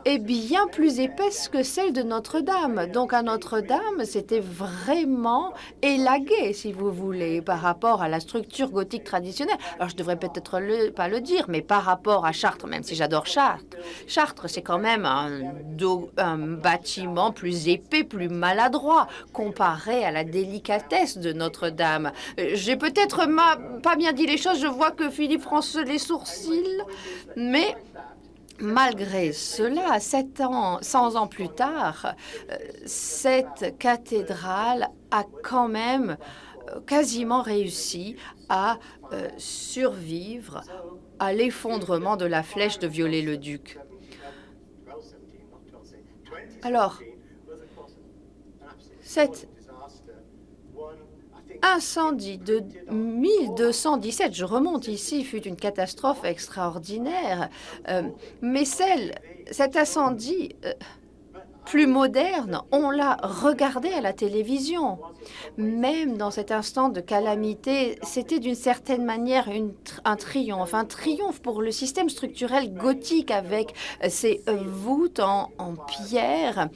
Speaker 1: est bien plus épaisse que celle de Notre-Dame. Donc à Notre-Dame, c'était vraiment élagué, si vous voulez, par rapport à la structure gothique traditionnelle. Alors je devrais peut-être pas le dire, mais par rapport à Chartres, même si j'adore Chartres, Chartres, c'est quand même un bâtiment plus épais, plus maladroit, comparé à la délicatesse de Notre-Dame. J'ai peut-être pas bien dit les choses, je vois que Philippe fronce les sourcils, mais malgré cela, 100 ans plus tard, cette cathédrale a quand même quasiment réussi à survivre à l'effondrement de la flèche de Viollet-le-Duc. Alors, cet incendie de 1217, je remonte ici, fut une catastrophe extraordinaire, mais cet incendie plus moderne, on l'a regardé à la télévision. Même dans cet instant de calamité, c'était d'une certaine manière un triomphe pour le système structurel gothique avec ces voûtes en pierre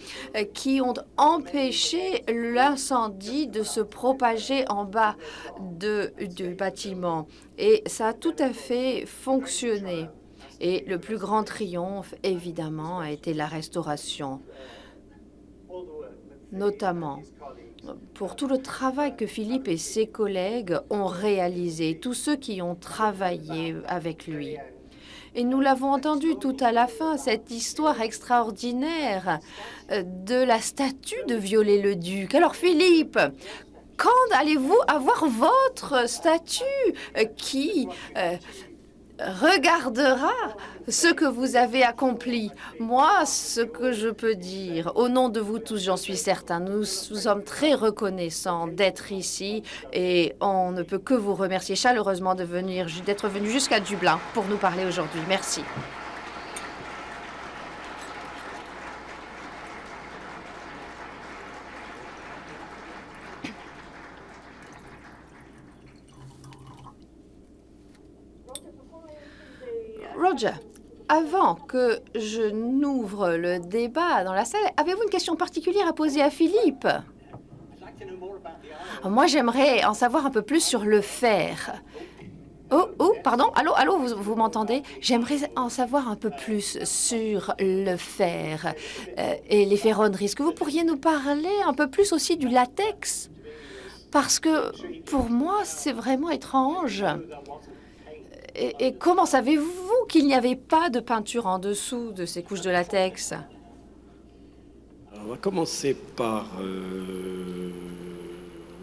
Speaker 1: qui ont empêché l'incendie de se propager en bas du bâtiment. Et ça a tout à fait fonctionné. Et le plus grand triomphe, évidemment, a été la restauration, notamment pour tout le travail que Philippe et ses collègues ont réalisé, tous ceux qui ont travaillé avec lui. Et nous l'avons entendu tout à la fin, cette histoire extraordinaire de la statue de Viollet-le-Duc. Alors Philippe, quand allez-vous avoir votre statue qui regardera ce que vous avez accompli? Moi, ce que je peux dire, au nom de vous tous, j'en suis certain, nous sommes très reconnaissants d'être ici et on ne peut que vous remercier chaleureusement d'être venu jusqu'à Dublin pour nous parler aujourd'hui. Merci. Roger, avant que je n'ouvre le débat dans la salle, avez-vous une question particulière à poser à Philippe? Moi, j'aimerais en savoir un peu plus sur le fer. Oh, pardon, allô, vous m'entendez? J'aimerais en savoir un peu plus sur le fer et les ferronneries. Est-ce que vous pourriez nous parler un peu plus aussi du latex? Parce que pour moi, c'est vraiment étrange. Et comment savez-vous qu'il n'y avait pas de peinture en dessous de ces couches de latex?
Speaker 2: Alors, on va commencer par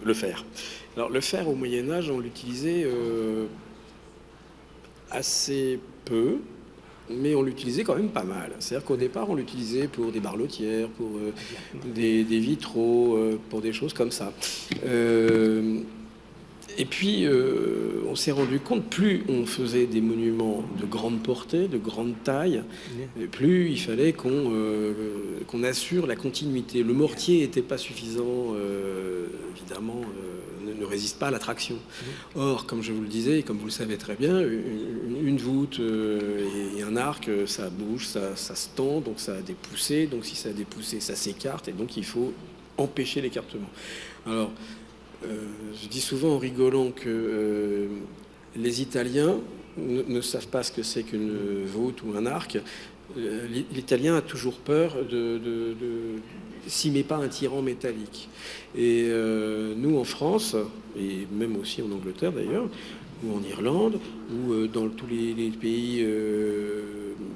Speaker 2: le fer. Alors, le fer, au Moyen-Âge, on l'utilisait assez peu, mais on l'utilisait quand même pas mal. C'est-à-dire qu'au départ, on l'utilisait pour des barlotières, pour des vitraux, pour des choses comme ça. Et puis, on s'est rendu compte, plus on faisait des monuments de grande portée, de grande taille, plus il fallait qu'on assure la continuité. Le mortier n'était pas suffisant, évidemment, ne résiste pas à l'attraction. Or, comme je vous le disais, et comme vous le savez très bien, une voûte et un arc, ça bouge, ça se tend, donc ça a des poussées. Donc si ça a des poussées, ça s'écarte, et donc il faut empêcher l'écartement. Alors, je dis souvent en rigolant que les Italiens ne savent pas ce que c'est qu'une voûte ou un arc. L'Italien a toujours peur s'il met pas un tirant métallique. Et nous, en France, et même aussi en Angleterre d'ailleurs, ou en Irlande, ou dans tous les pays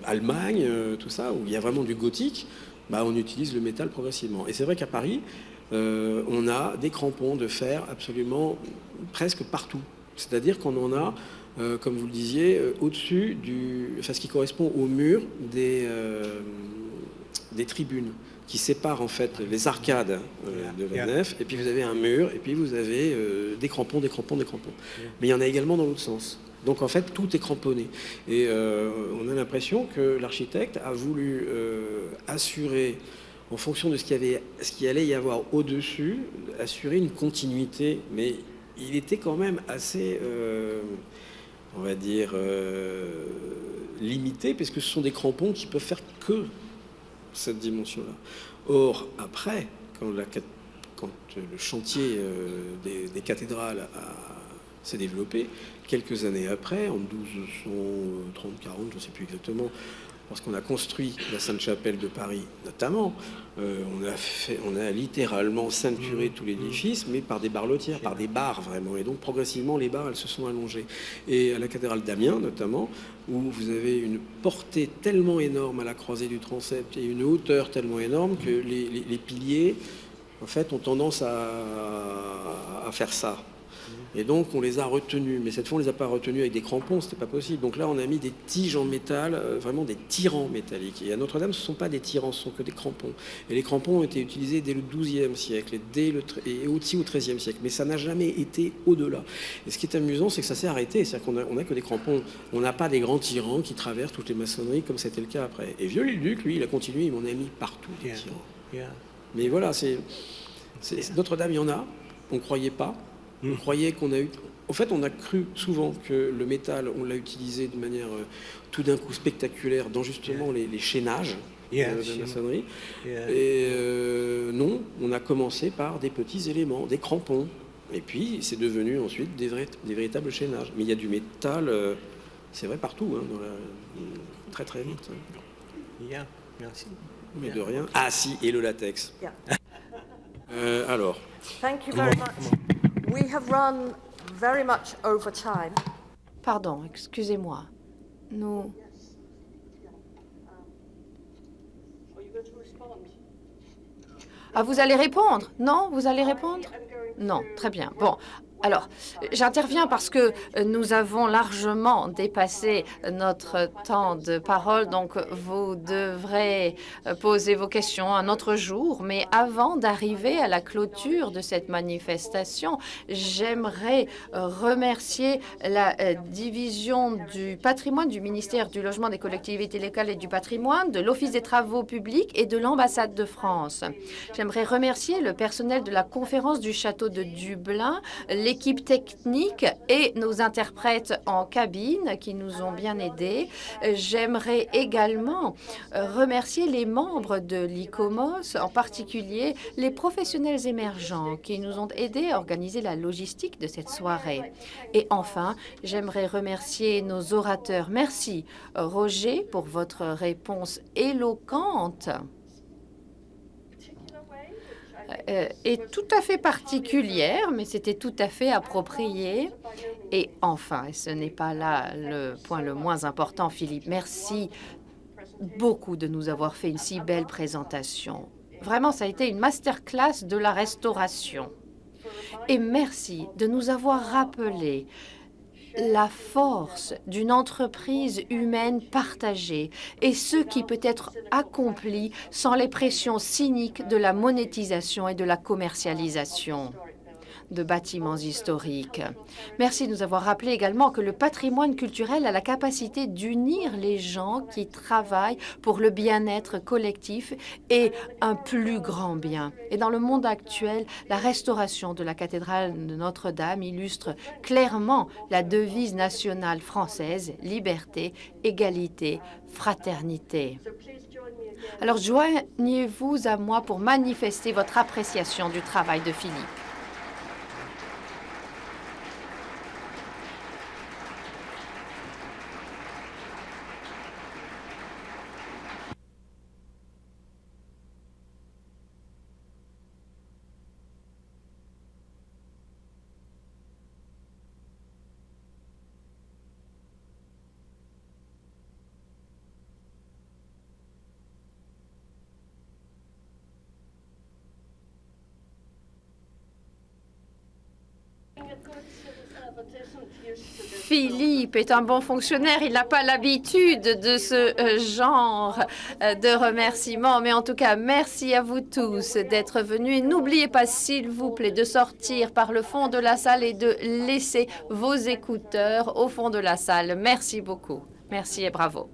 Speaker 2: Allemagne, tout ça, où il y a vraiment du gothique, on utilise le métal progressivement. Et c'est vrai qu'à Paris, on a des crampons de fer absolument presque partout. C'est-à-dire qu'on en a, comme vous le disiez, au-dessus ce qui correspond au mur des tribunes qui séparent en fait les arcades de la nef, et puis vous avez un mur, et puis vous avez des crampons. Mais il y en a également dans l'autre sens. Donc en fait, tout est cramponné. Et on a l'impression que l'architecte a voulu assurer, en fonction de ce qu'il allait y avoir au-dessus, assurer une continuité. Mais il était quand même assez, on va dire, limité, parce que ce sont des crampons qui peuvent faire que cette dimension-là. Or, après, quand le chantier des cathédrales s'est développé, quelques années après, en 1230-40, je ne sais plus exactement, lorsqu'on a construit la Sainte-Chapelle de Paris notamment, on a littéralement ceinturé tout l'édifice, mais par des barlotières, par des barres vraiment. Et donc progressivement, les barres, elles se sont allongées. Et à la cathédrale d'Amiens notamment, où vous avez une portée tellement énorme à la croisée du transept et une hauteur tellement énorme que les piliers, en fait, ont tendance à faire ça. Et donc on les a retenus, mais cette fois on les a pas retenus avec des crampons, c'était pas possible. Donc là on a mis des tiges en métal, vraiment des tirants métalliques. Et à Notre-Dame ce ne sont pas des tirants, ce sont que des crampons. Et les crampons ont été utilisés dès le XIIe siècle et aussi au XIIIe siècle, mais ça n'a jamais été au-delà. Et ce qui est amusant, c'est que ça s'est arrêté, c'est-à-dire qu'on a que des crampons. On n'a pas des grands tirants qui traversent toutes les maçonneries comme c'était le cas après. Et Viollet-le-Duc, lui, il a continué, il m'en a mis partout des tirants. Mais voilà, Notre-Dame, il y en a, on ne croyait pas. On croyait qu'on a eu... En fait, on a cru souvent que le métal, on l'a utilisé de manière tout d'un coup spectaculaire dans justement les chaînages de la maçonnerie. Et non, on a commencé par des petits éléments, des crampons. Et puis, c'est devenu ensuite des véritables chaînages. Mais il y a du métal, c'est vrai, partout, très très vite.
Speaker 3: Merci.
Speaker 2: Mais de rien. Ah si, et le latex. Alors...
Speaker 3: Thank you very much. We have run very much over time.
Speaker 1: Pardon, excusez-moi. Nous... Ah, vous allez répondre? Non, vous allez répondre? Non, très bien. Bon, alors, j'interviens parce que nous avons largement dépassé notre temps de parole, donc vous devrez poser vos questions un autre jour. Mais avant d'arriver à la clôture de cette manifestation, j'aimerais remercier la division du patrimoine du ministère du Logement, des collectivités locales et du patrimoine, de l'Office des travaux publics et de l'ambassade de France. J'aimerais remercier le personnel de la conférence du château de Dublin, l'équipe technique et nos interprètes en cabine qui nous ont bien aidés. J'aimerais également remercier les membres de l'ICOMOS, en particulier les professionnels émergents qui nous ont aidés à organiser la logistique de cette soirée. Et enfin, j'aimerais remercier nos orateurs. Merci, Roger, pour votre réponse éloquente. Est tout à fait particulière, mais c'était tout à fait approprié. Et enfin, ce n'est pas là le point le moins important, Philippe, merci beaucoup de nous avoir fait une si belle présentation. Vraiment, ça a été une masterclass de la restauration. Et merci de nous avoir rappelé la force d'une entreprise humaine partagée et ce qui peut être accompli sans les pressions cyniques de la monétisation et de la commercialisation de bâtiments historiques. Merci de nous avoir rappelé également que le patrimoine culturel a la capacité d'unir les gens qui travaillent pour le bien-être collectif et un plus grand bien. Et dans le monde actuel, la restauration de la cathédrale de Notre-Dame illustre clairement la devise nationale française, liberté, égalité, fraternité. Alors joignez-vous à moi pour manifester votre appréciation du travail de Philippe. Philippe est un bon fonctionnaire, il n'a pas l'habitude de ce genre de remerciements, mais en tout cas, merci à vous tous d'être venus. Et n'oubliez pas, s'il vous plaît, de sortir par le fond de la salle et de laisser vos écouteurs au fond de la salle. Merci beaucoup. Merci et bravo.